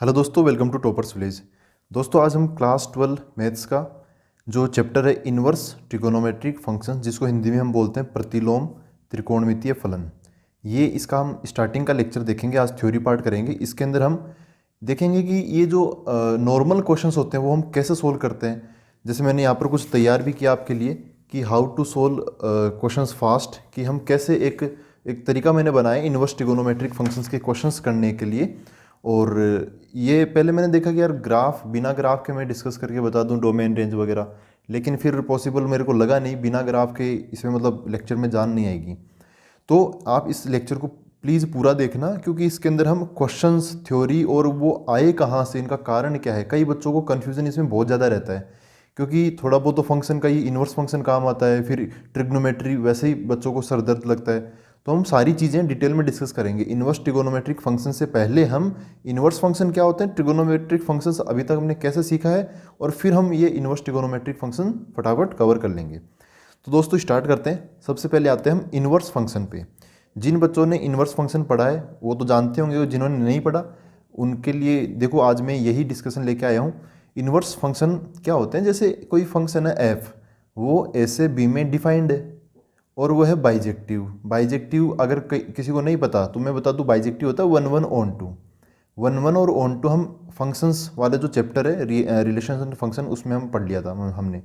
Hello दोस्तों, welcome to toppers village. दोस्तों, आज हम क्लास 12 मैथ्स का जो चैप्टर है इन्वर्स ट्रिगोनोमेट्रिक फंक्शन, जिसको हिंदी में हम बोलते हैं प्रतिलोम त्रिकोणमितीय फलन, ये इसका हम स्टार्टिंग का लेक्चर देखेंगे। आज थ्योरी पार्ट करेंगे। इसके अंदर हम देखेंगे कि ये जो नॉर्मल क्वेश्चंस होते हैं वो हम कैसे सोल्व करते हैं। जैसे मैंने यहाँ पर कुछ तैयार भी किया आपके लिए कि how to solve questions fast, कि हम कैसे एक तरीका मैंने बनाया इन्वर्स ट्रिगोनोमेट्रिक फंक्शंस के क्वेश्चंस करने के लिए। और ये पहले मैंने देखा कि यार ग्राफ, बिना ग्राफ के मैं डिस्कस करके बता दूं डोमेन रेंज वगैरह, लेकिन फिर पॉसिबल मेरे को लगा नहीं, बिना ग्राफ के इसमें मतलब लेक्चर में जान नहीं आएगी। तो आप इस लेक्चर को प्लीज़ पूरा देखना, क्योंकि इसके अंदर हम क्वेश्चंस, थ्योरी और वो आए कहाँ से, इनका कारण क्या है। कई बच्चों को कन्फ्यूज़न इसमें बहुत ज़्यादा रहता है, क्योंकि थोड़ा बहुत तो फंक्शन का ही इन्वर्स फंक्शन काम आता है, फिर ट्रिग्नोमेट्री वैसे ही बच्चों को सर दर्द लगता है। तो हम सारी चीज़ें डिटेल में डिस्कस करेंगे। इन्वर्स ट्रिगोनोमेट्रिक फंक्शन से पहले हम इन्वर्स फंक्शन क्या होते हैं, ट्रिगोनोमेट्रिक फंक्शंस अभी तक हमने कैसे सीखा है, और फिर हम ये इन्वर्स ट्रिगोनोमेट्रिक फंक्शन फटाफट कवर कर लेंगे। तो दोस्तों स्टार्ट करते हैं। सबसे पहले आते हैं हम इन्वर्स फंक्शन पे। जिन बच्चों ने इन्वर्स फंक्शन पढ़ा है वो तो जानते होंगे, और जिन्होंने नहीं पढ़ा उनके लिए देखो आज मैं यही डिस्कशन लेके आया हूँ। इन्वर्स फंक्शन क्या होते हैं, जैसे कोई फंक्शन है एफ, वो ए से बी में डिफाइंड है और वो है बाइजेक्टिव। बाइजेक्टिव अगर किसी को नहीं पता तो मैं बता दूं, बाइजेक्टिव होता है 1 1 ऑन 2। 1 1 और ऑन 2 हम फंक्शंस वाले जो चैप्टर है रिलेशंस एंड फंक्शन, उसमें हम पढ़ लिया था हमने।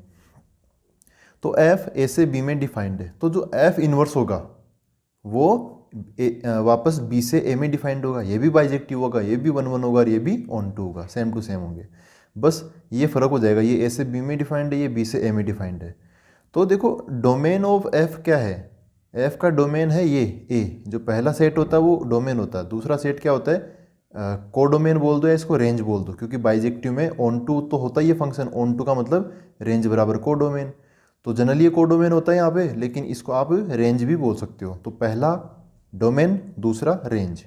तो एफ ए से बी में डिफाइंड है, तो जो एफ इन्वर्स होगा वो वापस बी से ए में डिफाइंड होगा। ये भी बाइजेक्टिव होगा, ये भी 1 1 होगा और ये भी ऑन 2 होगा, सेम टू सेम होंगे। बस ये फ़र्क हो जाएगा, ये ए से बी में डिफाइंड है, ये बी से ए में डिफाइंड है। तो देखो डोमेन ऑफ एफ क्या है, एफ का डोमेन है ये ए। जो पहला सेट होता है वो डोमेन होता है, दूसरा सेट क्या होता है, कोडोमेन बोल दो या इसको रेंज बोल दो, क्योंकि बाइजेक्टिव में ऑन टू तो होता ही है फंक्शन, ऑन टू का मतलब रेंज बराबर कोडोमेन। तो जनरली ये कोडोमेन होता है यहाँ पे, लेकिन इसको आप रेंज भी बोल सकते हो। तो पहला डोमेन, दूसरा रेंज।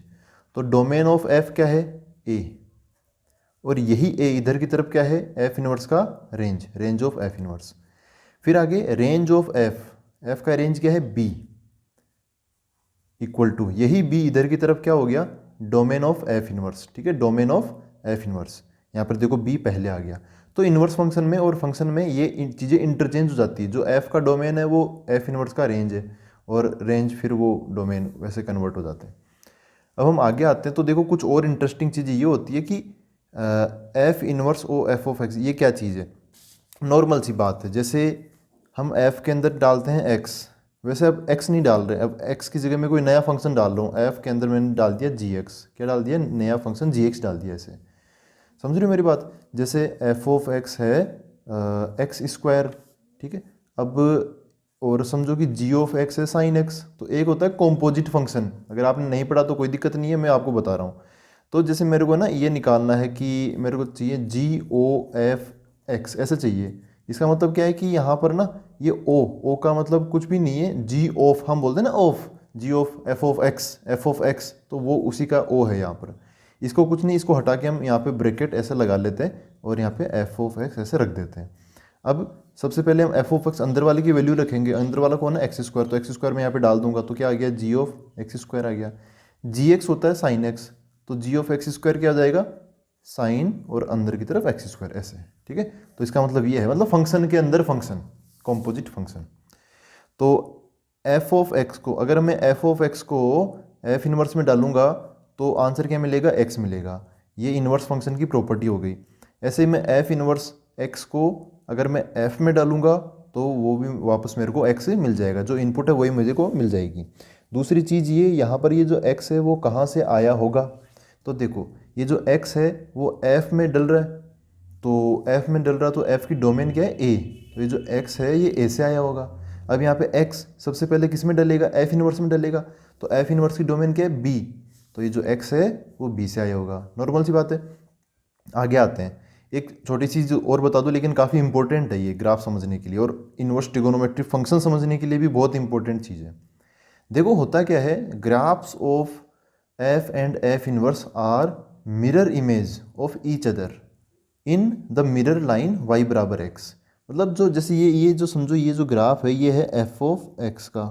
तो डोमेन ऑफ एफ क्या है, ए, और यही ए इधर की तरफ क्या है, एफ इनवर्स का range, range of F inverse. फिर आगे रेंज ऑफ एफ, एफ का रेंज क्या है बी, इक्वल टू यही बी इधर की तरफ क्या हो गया, डोमेन ऑफ एफ इनवर्स। ठीक है, डोमेन ऑफ एफ इनवर्स। यहाँ पर देखो बी पहले आ गया। तो इनवर्स फंक्शन में और फंक्शन में ये चीज़ें इंटरचेंज हो जाती है। जो एफ का डोमेन है वो एफ इनवर्स का रेंज है, और रेंज फिर वो डोमेन वैसे कन्वर्ट हो जाते हैं। अब हम आगे आते हैं तो देखो कुछ और इंटरेस्टिंग चीज़ ये होती है कि f inverse o f of x, ये क्या चीज़ है। नॉर्मल सी बात है, जैसे हम f के अंदर डालते हैं x, वैसे अब x नहीं डाल रहे, अब x की जगह में कोई नया फंक्शन डाल रहा हूँ। f के अंदर मैंने डाल दिया gx, क्या डाल दिया, नया फंक्शन gx डाल दिया। ऐसे समझ रहे हो मेरी बात। जैसे f ऑफ x है x स्क्वायर, ठीक है। अब और समझो कि g ऑफ x है साइन x। तो एक होता है कॉम्पोजिट फंक्शन, अगर आपने नहीं पढ़ा तो कोई दिक्कत नहीं है, मैं आपको बता रहा हूँ। तो जैसे मेरे को ना ये निकालना है कि मेरे को चाहिए जी ओ एफ एक्स, ऐसे चाहिए। इसका मतलब क्या है कि यहाँ पर ना ये ओ का मतलब कुछ भी नहीं है, जी ऑफ हम बोलते हैं ना, of g of f of x, f of x, तो वो उसी का ओ है यहाँ पर। इसको कुछ नहीं, इसको हटा के हम यहाँ पे ब्रैकेट ऐसे लगा लेते हैं और यहाँ पे एफ ऑफ एक्स ऐसे रख देते हैं। अब सबसे पहले हम एफ ऑफ एक्स अंदर वाले की वैल्यू रखेंगे। अंदर वाला कौन है, एक्स स्क्वायर, तो एक्स स्क्वायर मैं यहाँ पे डाल दूंगा, तो क्या आ गया, जी ऑफ एक्स स्क्वायर आ गया। जी एक्स होता है साइन एक्स, तो जी ऑफ एक्स स्क्वायर क्या आ जाएगा, साइन और अंदर की तरफ एक्स स्क्वायर, ऐसे। ठीक है, तो इसका मतलब ये है, मतलब फंक्शन के अंदर फंक्शन, कॉम्पोजिट फंक्शन। तो एफ ऑफ एक्स को, अगर मैं एफ ऑफ एक्स को एफ इनवर्स में डालूंगा तो आंसर क्या मिलेगा, एक्स मिलेगा। ये इनवर्स फंक्शन की प्रॉपर्टी हो गई। ऐसे ही मैं एफ इनवर्स एक्स को अगर मैं एफ में डालूंगा तो वो भी वापस मेरे को एक्स मिल जाएगा, जो इनपुट है वही मुझे को मिल जाएगी। दूसरी चीज़ ये, यहाँ पर ये जो एक्स है वो कहाँ से आया होगा, तो देखो ये जो x है वो f में डल रहा है, तो f में डल रहा तो f की डोमेन क्या है, a, तो ये जो x है ये a से आया होगा। अब यहाँ पे x सबसे पहले किस में डलेगा, f इनवर्स में डलेगा, तो f इनवर्स की डोमेन क्या है, b, तो ये जो x है वो b से आया होगा। नॉर्मल सी बात है। आगे आते हैं, एक छोटी चीज़ और बता दूं, लेकिन काफ़ी इंपॉर्टेंट है ये ग्राफ समझने के लिए, और इन्वर्स ट्रिगोनोमेट्रिक फंक्शन समझने के लिए भी बहुत इंपॉर्टेंट चीज़ है। देखो होता क्या है, graphs of f and f inverse are mirror image of each other in the mirror line y बराबर x। मतलब जो जैसे ये जो समझो, ये जो ग्राफ है ये है f ऑफ x का,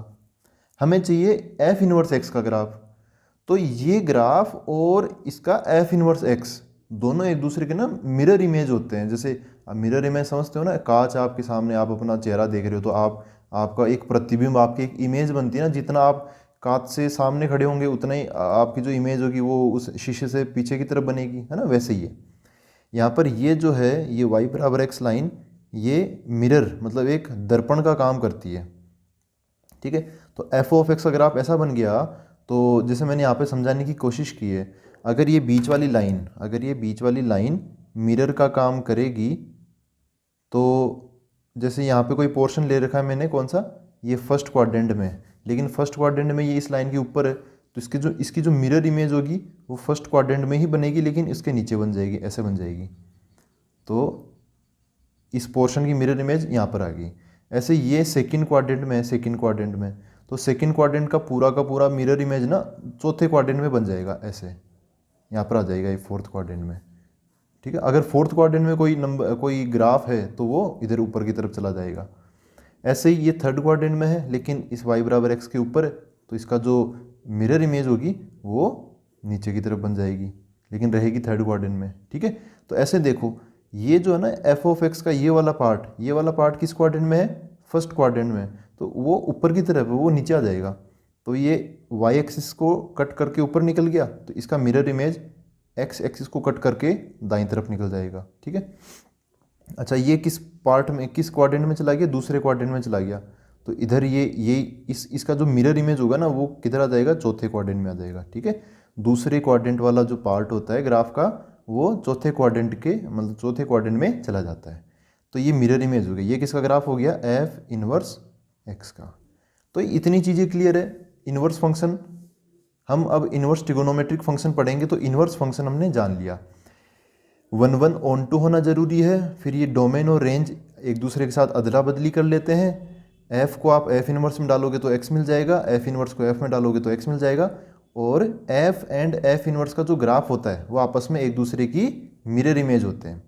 हमें चाहिए f इनवर्स x का ग्राफ। तो ये ग्राफ और इसका f इनवर्स x दोनों एक दूसरे के ना मिरर इमेज होते हैं। जैसे आप मिरर इमेज समझते हो ना, कांच आपके सामने, आप अपना चेहरा देख रहे हो तो आपका एक प्रतिबिंब, आपकी एक इमेज बनती है ना। जितना आप कांच से सामने खड़े होंगे उतना ही आपकी जो इमेज होगी वो उस शीशे से पीछे की तरफ बनेगी, है ना। वैसे ही है यहाँ पर, ये जो है ये y बराबर एक्स लाइन, ये मिरर मतलब एक दर्पण का काम करती है, ठीक है। तो एफ ऑफ एक्स अगर आप ऐसा बन गया, तो जैसे मैंने यहाँ पे समझाने की कोशिश की है, अगर ये बीच वाली लाइन, अगर ये बीच वाली लाइन मिरर का काम करेगी, तो जैसे यहाँ पे कोई पोर्शन ले रखा है मैंने, कौन सा, ये फर्स्ट क्वाड्रेंट में, लेकिन फर्स्ट क्वाड्रेंट में ये इस लाइन के ऊपर है, तो इसकी जो मिरर इमेज होगी वो फर्स्ट क्वाड्रेंट में ही बनेगी, लेकिन इसके नीचे बन जाएगी, ऐसे बन जाएगी। तो इस पोर्शन की मिरर इमेज यहाँ पर आ गई। ऐसे ये सेकंड क्वाड्रेंट में है, सेकंड क्वाड्रेंट में, तो सेकंड क्वाड्रेंट का पूरा मिरर इमेज ना चौथे क्वाड्रेंट में बन जाएगा, ऐसे यहाँ पर आ जाएगा ये फोर्थ क्वाड्रेंट में, ठीक है। अगर फोर्थ क्वाड्रेंट में कोई ग्राफ है तो वो इधर ऊपर की तरफ चला जाएगा। ऐसे ही ये थर्ड क्वाड्रेंट में है, लेकिन इस y बराबर एक्स के ऊपर है, तो इसका जो मिरर इमेज होगी वो नीचे की तरफ बन जाएगी, लेकिन रहेगी थर्ड क्वाड्रेंट में, ठीक है। तो ऐसे देखो, ये जो है ना एफ ऑफ एक्स का ये वाला पार्ट किस क्वाड्रेंट में है, फर्स्ट क्वाड्रेंट में, तो वो ऊपर की तरफ है, वो नीचे आ जाएगा। तो ये वाई एक्सिस को कट करके ऊपर निकल गया, तो इसका मिरर इमेज एक्स एक्सिस को कट करके दाईं तरफ निकल जाएगा, ठीक है। अच्छा, ये किस पार्ट में, किस क्वाड्रेंट में चला गया, दूसरे क्वाड्रेंट में चला गया, तो इधर ये इसका जो मिरर इमेज होगा ना वो किधर आ जाएगा, चौथे क्वाड्रेंट में आ जाएगा, ठीक है। दूसरे क्वाड्रेंट वाला जो पार्ट होता है ग्राफ का, वो चौथे क्वाड्रेंट के मतलब चौथे क्वाड्रेंट में चला जाता है। तो ये मिरर इमेज हो गई। ये किसका ग्राफ हो गया, एफ इनवर्स एक्स का। तो इतनी चीज़ें क्लियर है। इनवर्स फंक्शन, हम अब इनवर्स ट्रिगोनोमेट्रिक फंक्शन पढ़ेंगे, तो इनवर्स फंक्शन हमने जान लिया। 1 1 ऑन टू होना ज़रूरी है। फिर ये डोमेन और रेंज एक दूसरे के साथ अदला बदली कर लेते हैं। एफ़ को आप एफ इनवर्स में डालोगे तो एक्स मिल जाएगा, एफ इनवर्स को एफ में डालोगे तो एक्स मिल जाएगा। और एफ एंड एफ इनवर्स का जो ग्राफ होता है वो आपस में एक दूसरे की मिरर इमेज होते हैं,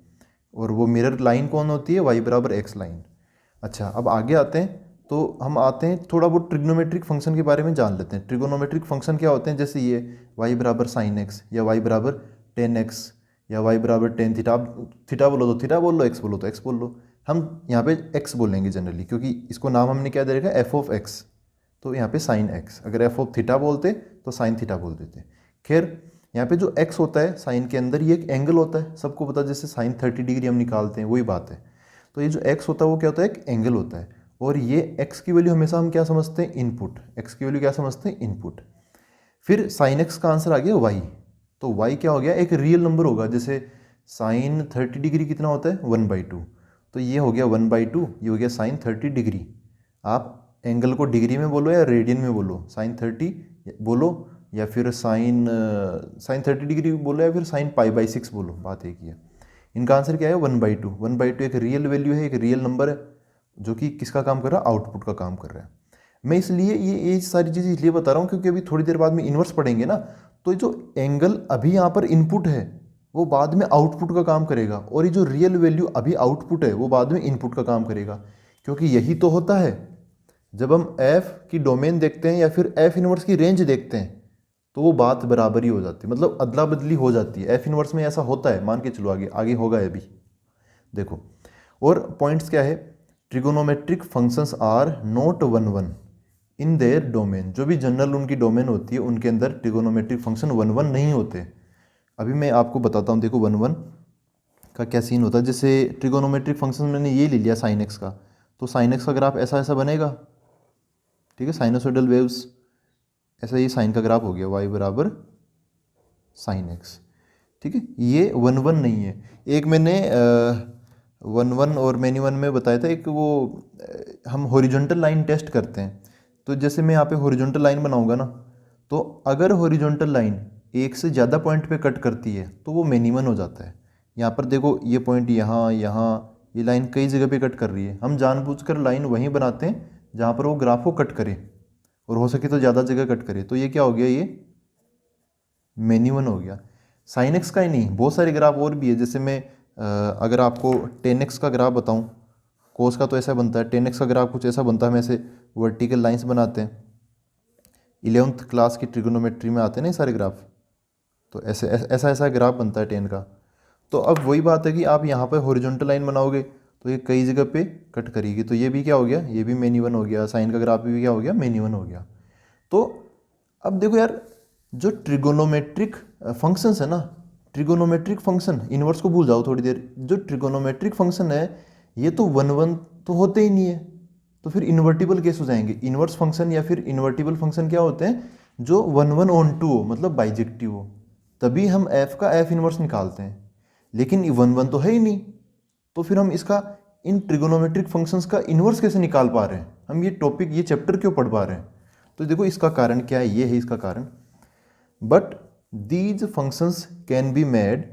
और वो मिरर लाइन कौन होती है, वाई बराबर एक्स लाइन। अच्छा, अब आगे आते हैं, तो हम आते हैं थोड़ा बहुत ट्रिग्नोमेट्रिक फंक्शन के बारे में जान लेते हैं। ट्रिगोनोमेट्रिक फंक्शन क्या होते हैं, जैसे ये वाई बराबर साइन एक्स, या वाई बराबर टेन एक्स, या वाई बराबर टेन थीटा। थीटा बोलो तो थीटा बोल लो, एक्स बोलो तो एक्स बोल लो। हम यहाँ पे एक्स बोलेंगे जनरली, क्योंकि इसको नाम हमने क्या दे रखा है, एफ ऑफ एक्स, तो यहाँ पे साइन एक्स। अगर एफ ऑफ थीटा बोलते तो साइन थीटा बोल देते। खैर, यहाँ पे जो एक्स होता है साइन के अंदर, ये एक एंगल होता है, सबको पता है, जैसे साइन 30 डिग्री हम निकालते हैं, वही बात है। तो ये जो एक्स होता है वो क्या होता है, एक एंगल होता है। और ये एक्स की वैल्यू हमेशा हम क्या समझते हैं, इनपुट। एक्स की वैल्यू क्या समझते हैं, इनपुट। फिर साइन एक्स का आंसर आ गया वाई, तो वाई क्या हो गया, एक रियल नंबर होगा। जैसे साइन 30 डिग्री कितना होता है, 1/2, तो ये हो गया 1/2, ये हो गया साइन 30 डिग्री। आप एंगल को डिग्री में बोलो या रेडियन में बोलो, साइन 30 बोलो या फिर साइन 30 डिग्री बोलो या फिर साइन π/6 बोलो, बात एक ही है। इनका आंसर क्या है, 1/2। 1/2 एक रियल वैल्यू है, एक रियल नंबर है, जो कि किसका काम कर रहा है, आउटपुट का काम कर रहा है। मैं इसलिए ये सारी चीज़ें इसलिए बता रहा हूँ क्योंकि अभी थोड़ी देर बाद में इन्वर्स पढ़ेंगे ना, तो जो एंगल अभी यहाँ पर इनपुट है वो बाद में आउटपुट का काम करेगा, और ये जो रियल वैल्यू अभी आउटपुट है वो बाद में इनपुट का काम करेगा। क्योंकि यही तो होता है, जब हम एफ की डोमेन देखते हैं या फिर एफ इनवर्स की रेंज देखते हैं, तो वो बात बराबर ही हो जाती है, मतलब अदला बदली हो जाती है। एफ इनवर्स में ऐसा होता है, मान के चलो आगे आगे होगा अभी, देखो। और पॉइंट्स क्या है, trigonometric functions are not 1 1 in their domain. जो भी जनरल उनकी डोमेन होती है उनके अंदर ट्रिगोनोमेट्रिक फंक्शन 1 1 नहीं होते। अभी मैं आपको बताता हूँ, देखो 1 1 का क्या सीन होता है। जैसे ट्रिगोनोमेट्रिक फंक्शन मैंने ये ले लिया साइन एक्स का, तो साइन एक्स का ग्राफ ऐसा ऐसा बनेगा, ठीक है, साइनोसोइडल वेव्स। ऐसा ये साइन का ग्राफ हो गया, वाई बराबर साइन एक्स, ठीक है। ये 1 1 नहीं है। एक मैंने 1 1 और मैनी 1 में बताया था, एक वो हम हॉरिजॉन्टल लाइन टेस्ट करते हैं। तो जैसे मैं यहाँ पे हॉरिजॉन्टल लाइन बनाऊंगा ना, तो अगर हॉरिजॉन्टल लाइन एक से ज़्यादा पॉइंट पे कट करती है तो वो मिनिमम हो जाता है। यहाँ पर देखो, ये पॉइंट यहाँ यहाँ, ये लाइन कई जगह पे कट कर रही है। हम जानबूझकर लाइन वहीं बनाते हैं जहाँ पर वो ग्राफ को कट करे, और हो सके तो ज़्यादा जगह कट करे। तो ये क्या हो गया, ये मिनिमम हो गया। साइन एक्स का ही नहीं, बहुत सारे ग्राफ और भी है। जैसे मैं अगर आपको 10x का ग्राफ बताऊं, कोस का तो ऐसा बनता है, 10x का ग्राफ कुछ ऐसा बनता है। हम ऐसे वर्टिकल लाइंस बनाते हैं, 11th क्लास की ट्रिगोनोमेट्री में आते हैं ना ये सारे ग्राफ, तो ऐसा ऐसा ग्राफ बनता है 10 का। तो अब वही बात है कि आप यहाँ पर हॉरिजॉन्टल लाइन बनाओगे तो ये कई जगह पे कट करेगी, तो ये भी क्या हो गया, ये भी मेन इवन हो गया, साइन का ग्राफ भी क्या हो गया, मेन इवन हो गया। तो अब देखो यार, जो ट्रिगोनोमेट्रिक फंक्शंस है ना, ट्रिगोनोमेट्रिक फंक्शन, इनवर्स को भूल जाओ थोड़ी देर, जो ट्रिगोनोमेट्रिक फंक्शन है ये तो वन वन तो होते ही नहीं है, तो फिर इन्वर्टिबल केस हो जाएंगे। इनवर्स फंक्शन या फिर इन्वर्टिबल फंक्शन क्या होते हैं, जो वन वन ऑन टू हो, मतलब बाइजेक्टिव हो, तभी हम एफ का एफ इनवर्स निकालते हैं। लेकिन वन वन तो है ही नहीं, तो फिर हम इसका इन ट्रिगोनोमेट्रिक फंक्शंस का इन्वर्स कैसे निकाल पा रहे हैं, हम ये टॉपिक, ये चैप्टर क्यों पढ़ पा रहे हैं। तो देखो इसका कारण क्या है, ये है इसका कारण, but these functions can be made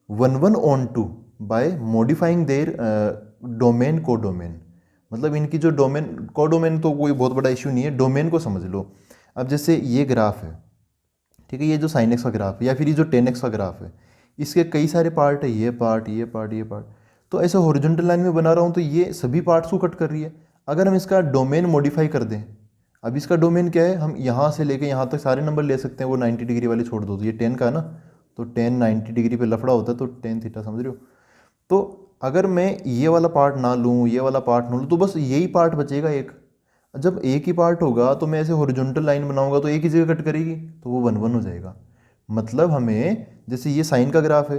one one onto by modifying their domain को डोमेन। मतलब इनकी जो डोमेन को डोमेन तो कोई बहुत बड़ा इश्यू नहीं है, डोमेन को समझ लो। अब जैसे ये ग्राफ है, ठीक है, ये जो साइन एक्स का ग्राफ है या फिर ये जो टेन एक्स का ग्राफ है, इसके कई सारे पार्ट है, ये पार्ट, ये पार्ट, ये पार्ट। तो ऐसे हॉरिजॉन्टल लाइन में बना रहा हूँ तो ये सभी पार्ट्स को कट कर रही है। अगर हम इसका डोमेन मॉडिफाई कर दें, अब इसका डोमेन क्या है, हम यहाँ से लेके यहाँ तक सारे नंबर ले सकते हैं, वो 90 डिग्री वाले छोड़ दो, तो ये 10 का है ना, तो 10 90 डिग्री पे लफड़ा होता है, तो 10 थीटा, समझ रहे हो। तो अगर मैं ये वाला पार्ट ना लूँ, ये वाला पार्ट ना लूँ, तो बस यही पार्ट बचेगा एक। जब एक ही पार्ट होगा तो मैं ऐसे हॉरिजॉन्टल लाइन बनाऊंगा तो एक ही जगह कट करेगी, तो वो वन वन हो जाएगा। मतलब हमें, जैसे ये साइन का ग्राफ है,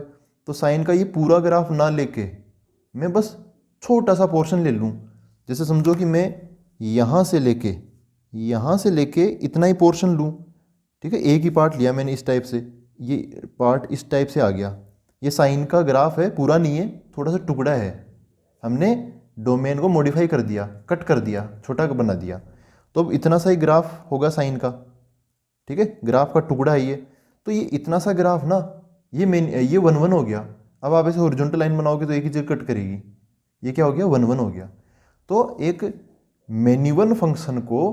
तो साइन का ये पूरा ग्राफ ना लेके मैं बस छोटा सा पोर्शन ले लूँ। जैसे समझो कि मैं यहाँ से लेके इतना ही पोर्शन लूँ, ठीक है, एक ही पार्ट लिया मैंने इस टाइप से, ये पार्ट इस टाइप से आ गया। ये साइन का ग्राफ है, पूरा नहीं है, थोड़ा सा टुकड़ा है, हमने डोमेन को मॉडिफाई कर दिया, कट कर दिया, छोटा बना दिया, तो अब इतना सा ही ग्राफ होगा साइन का, ठीक है, ग्राफ का टुकड़ा है ये। तो ये इतना सा ग्राफ ना, ये वन वन हो गया। अब आप ऐसे हॉरिजॉन्टल लाइन बनाओगे तो एक ही जगह कट करेगी, ये क्या हो गया, वन वन हो गया। तो एक मेन्यूवन फंक्शन को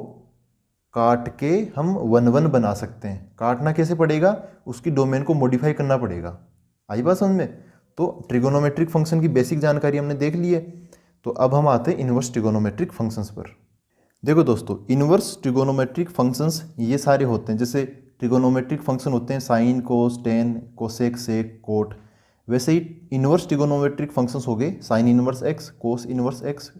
काट के हम वन वन बना सकते हैं। काटना कैसे पड़ेगा, उसकी डोमेन को मॉडिफाई करना पड़ेगा। आई बात समझ में। तो ट्रिगोनोमेट्रिक फंक्शन की बेसिक जानकारी हमने देख ली है, तो अब हम आते हैं इनवर्स ट्रिगोनोमेट्रिक फंक्शंस पर। देखो दोस्तों, इनवर्स ट्रिगोनोमेट्रिक फंक्शंस ये सारे होते हैं, जैसे ट्रिगोनोमेट्रिक फंक्शन होते हैं sine, cos, tan, cosec, sec, cot, वैसे ही इनवर्स ट्रिगोनोमेट्रिक फंक्शंस हो गए sine inverse x, cos inverse x,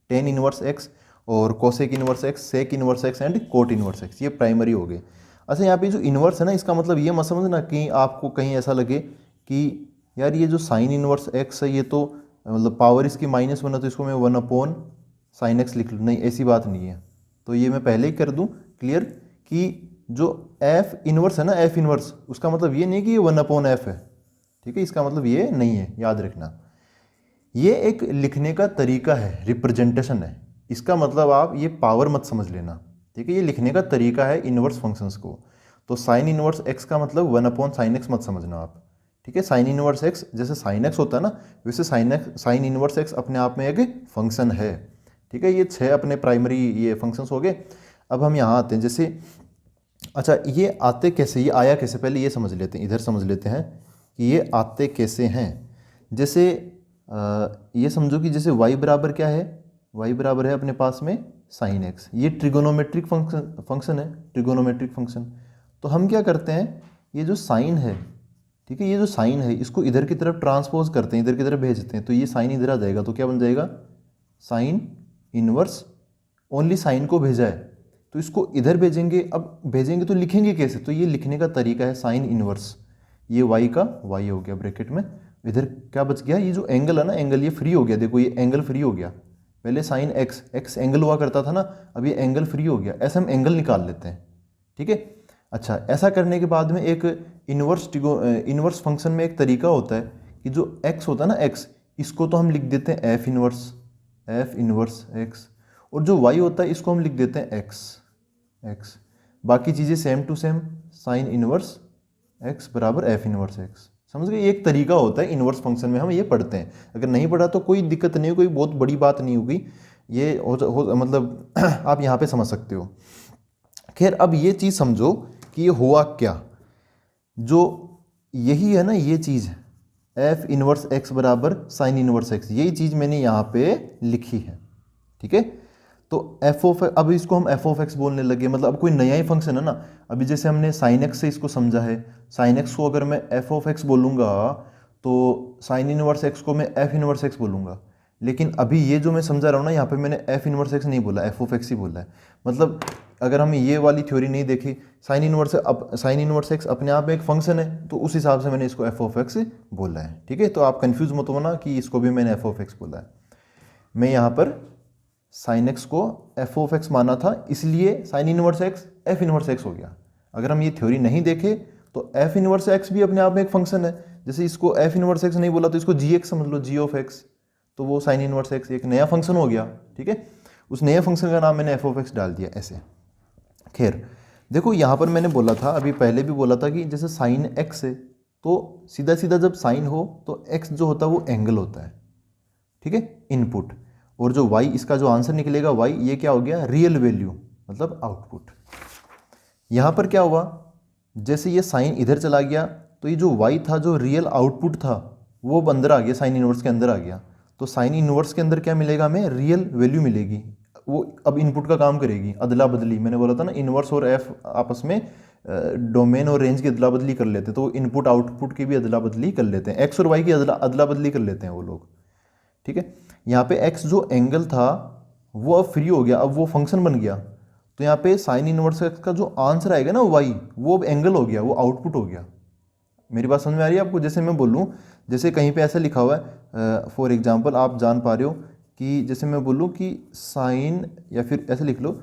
tan inverse x, और cosec inverse x, sec inverse x and cot inverse x, ये प्राइमरी हो गए। अच्छा, यहाँ पे जो इनवर्स है ना, इसका मतलब ये मत समझना कि आपको कहीं ऐसा लगे कि यार ये जो साइन इनवर्स एक्स है ये तो मतलब पावर इसकी -1 है तो इसको मैं 1 साइन एक्स लिख लूँ, नहीं, ऐसी बात नहीं है। तो ये मैं पहले ही कर दूँ क्लियर कि जो एफ इनवर्स है ना, एफ इनवर्स, उसका मतलब ये नहीं कि ये 1/f है, ठीक है, इसका मतलब ये नहीं है, याद रखना। ये एक लिखने का तरीका है, रिप्रेजेंटेशन है, इसका मतलब आप ये पावर मत समझ लेना, ठीक है, ये लिखने का तरीका है इनवर्स फंक्शंस को। तो साइन इनवर्स एक्स का मतलब 1/sin x मत समझना आप, ठीक है। साइन इनवर्स एक्स जैसे साइन एक्स होता है ना, वैसे साइन इनवर्स एक्स अपने आप में एक फंक्शन है, ठीक है। ये 6 अपने प्राइमरी ये फंक्शंस हो गए। अब हम यहाँ आते हैं, जैसे अच्छा ये आते कैसे, ये आया कैसे, पहले ये समझ लेते हैं, इधर समझ लेते हैं कि ये आते कैसे हैं। जैसे ये समझो कि जैसे y बराबर क्या है, y बराबर है अपने पास में साइन एक्स, ये ट्रिगोनोमेट्रिक फंक्शन है, ट्रिगोनोमेट्रिक फंक्शन। तो हम क्या करते हैं, ये जो साइन है, ठीक है, ये जो साइन है इसको इधर की तरफ ट्रांसपोज करते हैं, इधर की तरफ भेजते हैं, तो ये साइन इधर आ जाएगा, तो क्या बन जाएगा, साइन इनवर्स, ओनली साइन को भेजा है तो इसको इधर भेजेंगे। अब भेजेंगे तो लिखेंगे कैसे, तो ये लिखने का तरीका है साइन इनवर्स, ये y का y हो गया ब्रैकेट में, इधर क्या बच गया, ये जो एंगल है ना, एंगल ये फ्री हो गया, देखो ये एंगल फ्री हो गया, पहले साइन x एंगल हुआ करता था ना, अब ये एंगल फ्री हो गया, ऐसे हम एंगल निकाल लेते हैं, ठीक है। अच्छा, ऐसा करने के बाद में एक इनवर्स फंक्शन में एक तरीका होता है कि जो x होता है ना, x, इसको तो हम लिख देते हैं एफ इनवर्स x, और जो y होता है इसको हम लिख देते हैं x। बाकी चीज़ें same to same, sine inverse x बराबर एफ इनवर्स x। समझ गए, एक तरीका होता है इनवर्स फंक्शन में, हम ये पढ़ते हैं। अगर नहीं पढ़ा तो कोई दिक्कत नहीं, कोई बहुत बड़ी बात नहीं होगी, ये मतलब आप यहाँ पे समझ सकते हो। खैर, अब ये चीज़ समझो कि ये हुआ क्या, जो यही है ना, ये चीज़ एफ इनवर्स x बराबर साइन इनवर्स x, यही चीज़ मैंने यहाँ पे लिखी है, ठीक है। तो अब इसको हम एफ ऑफ एक्स बोलने लगे, मतलब अब कोई नया ही फंक्शन है ना। अभी जैसे हमने साइन एक्स से इसको समझा है, साइन एक्स को अगर मैं एफ ऑफ एक्स बोलूँगा तो साइन इनवर्स एक्स को मैं एफ इनवर्स एक्स बोलूँगा। लेकिन अभी ये जो मैं समझा रहा हूँ ना, यहाँ पे मैंने एफ इनवर्स एक्स नहीं बोला, एफ ऑफ एक्स ही बोला है। मतलब अगर हम ये वाली थ्योरी नहीं देखी, साइन इनवर्स एक्स अपने आप में एक फंक्शन है, तो उस हिसाब से मैंने इसको एफ ऑफ एक्स बोला है। ठीक है, तो आप कंफ्यूज मत होना कि इसको भी मैंने एफ ऑफ एक्स बोला है। मैं यहाँ पर साइन एक्स को एफ ऑफ एक्स माना था, इसलिए sign inverse x F inverse x हो गया। अगर हम ये थ्योरी नहीं देखें तो एफ इनवर्स एक्स भी अपने आप में एक फंक्शन है। जैसे इसको एफ इनवर्स एक्स नहीं बोला तो इसको जी एक्स समझ लो, जी ऑफ एक्स, तो वो साइन इनवर्स एक्स एक नया फंक्शन हो गया। ठीक है, उस नए फंक्शन का नाम मैंने एफ ऑफ एक्स डाल दिया ऐसे। खैर देखो, यहाँ पर मैंने बोला था, अभी पहले भी बोला था कि जैसे साइन एक्स है तो सीधा सीधा जब साइन हो तो एक्स जो होता है वो एंगल होता है। ठीक है, इनपुट, और जो वाई, इसका जो आंसर निकलेगा वाई, ये क्या हो गया, रियल वैल्यू मतलब आउटपुट। यहाँ पर क्या हुआ, जैसे ये साइन इधर चला गया तो ये जो वाई था, जो रियल आउटपुट था, वो अब अंदर आ गया, साइन इनवर्स के अंदर आ गया। तो साइन इनवर्स के अंदर क्या मिलेगा हमें, रियल वैल्यू मिलेगी। वो अब इनपुट का काम करेगी, अदला बदली। मैंने बोला था ना, इनवर्स और एफ आपस में डोमेन और रेंज की अदला बदली कर लेते हैं, तो इनपुट आउटपुट की भी अदला बदली कर लेते हैं, एक्स और वाई की अदला बदली कर लेते हैं वो लोग। ठीक है, यहाँ पे एक्स जो एंगल था वो अब फ्री हो गया, अब वो फंक्शन बन गया। तो यहाँ पे साइन इनवर्स एक्स का जो आंसर आएगा ना वाई, वो अब एंगल हो गया, वो आउटपुट हो गया। मेरी बात समझ में आ रही है आपको? जैसे मैं बोलूँ, जैसे कहीं पे ऐसा लिखा हुआ है, फॉर एग्जांपल आप जान पा रहे हो कि जैसे मैं बोलूँ कि साइन, या फिर ऐसे लिख लो,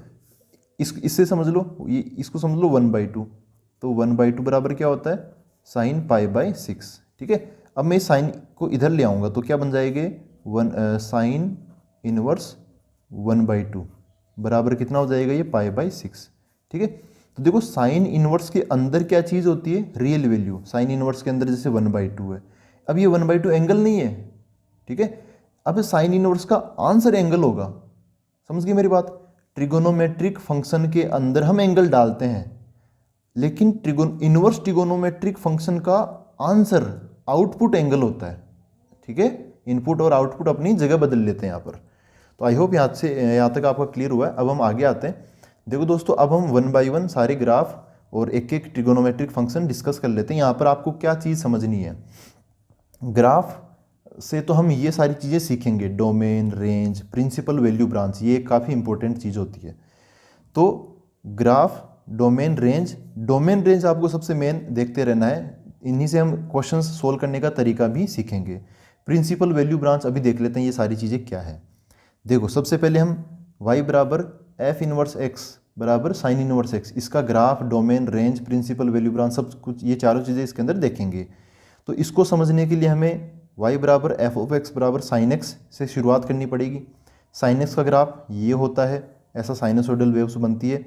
इससे समझ लो, ये इसको समझ लो 1/2। तो 1/2 बराबर क्या होता है, साइन π/6। ठीक है, अब मैं साइन को इधर ले आऊँगा तो क्या बन जाएंगे, साइन इनवर्स 1/2 बराबर कितना हो जाएगा, ये π/6। ठीक है, तो देखो साइन इनवर्स के अंदर क्या चीज़ होती है, रियल वैल्यू। साइन इनवर्स के अंदर जैसे 1/2 है, अब ये 1/2 एंगल नहीं है। ठीक है, अब साइन इनवर्स का आंसर एंगल होगा। समझ गई मेरी बात? ट्रिगोनोमेट्रिक फंक्शन के अंदर हम एंगल डालते हैं, लेकिन इनवर्स ट्रिगोनोमेट्रिक फंक्शन का आंसर आउटपुट एंगल होता है। ठीक है, इनपुट और आउटपुट अपनी जगह बदल लेते हैं यहाँ पर। तो आई होप यहाँ तक आपका क्लियर हुआ है। अब हम आगे आते हैं। देखो दोस्तों, अब हम 1 बाय 1 सारे ग्राफ और एक एक ट्रिगोनोमेट्रिक फंक्शन डिस्कस कर लेते हैं। यहाँ पर आपको क्या चीज़ समझनी है, ग्राफ से तो हम ये सारी चीज़ें सीखेंगे, domain, range, principal value branch, ये काफ़ी इंपॉर्टेंट चीज़ होती है। तो ग्राफ, डोमेन, रेंज आपको सबसे मेन देखते रहना है, इन्हीं से हम क्वेश्चंस सोल्व करने का तरीका भी सीखेंगे। प्रिंसिपल वैल्यू ब्रांच अभी देख लेते हैं ये सारी चीज़ें क्या है। देखो, सबसे पहले हम y बराबर एफ इनवर्स एक्स बराबर साइन इनवर्स एक्स, इसका graph, domain, range, principal value branch, सब कुछ ये चारों चीज़ें इसके अंदर देखेंगे। तो इसको समझने के लिए हमें y बराबर एफ ऑफ एक्स बराबर साइन एक्स से शुरुआत करनी पड़ेगी। साइन एक्स का ग्राफ ये होता है, ऐसा साइनसोइडल वेव्स बनती है।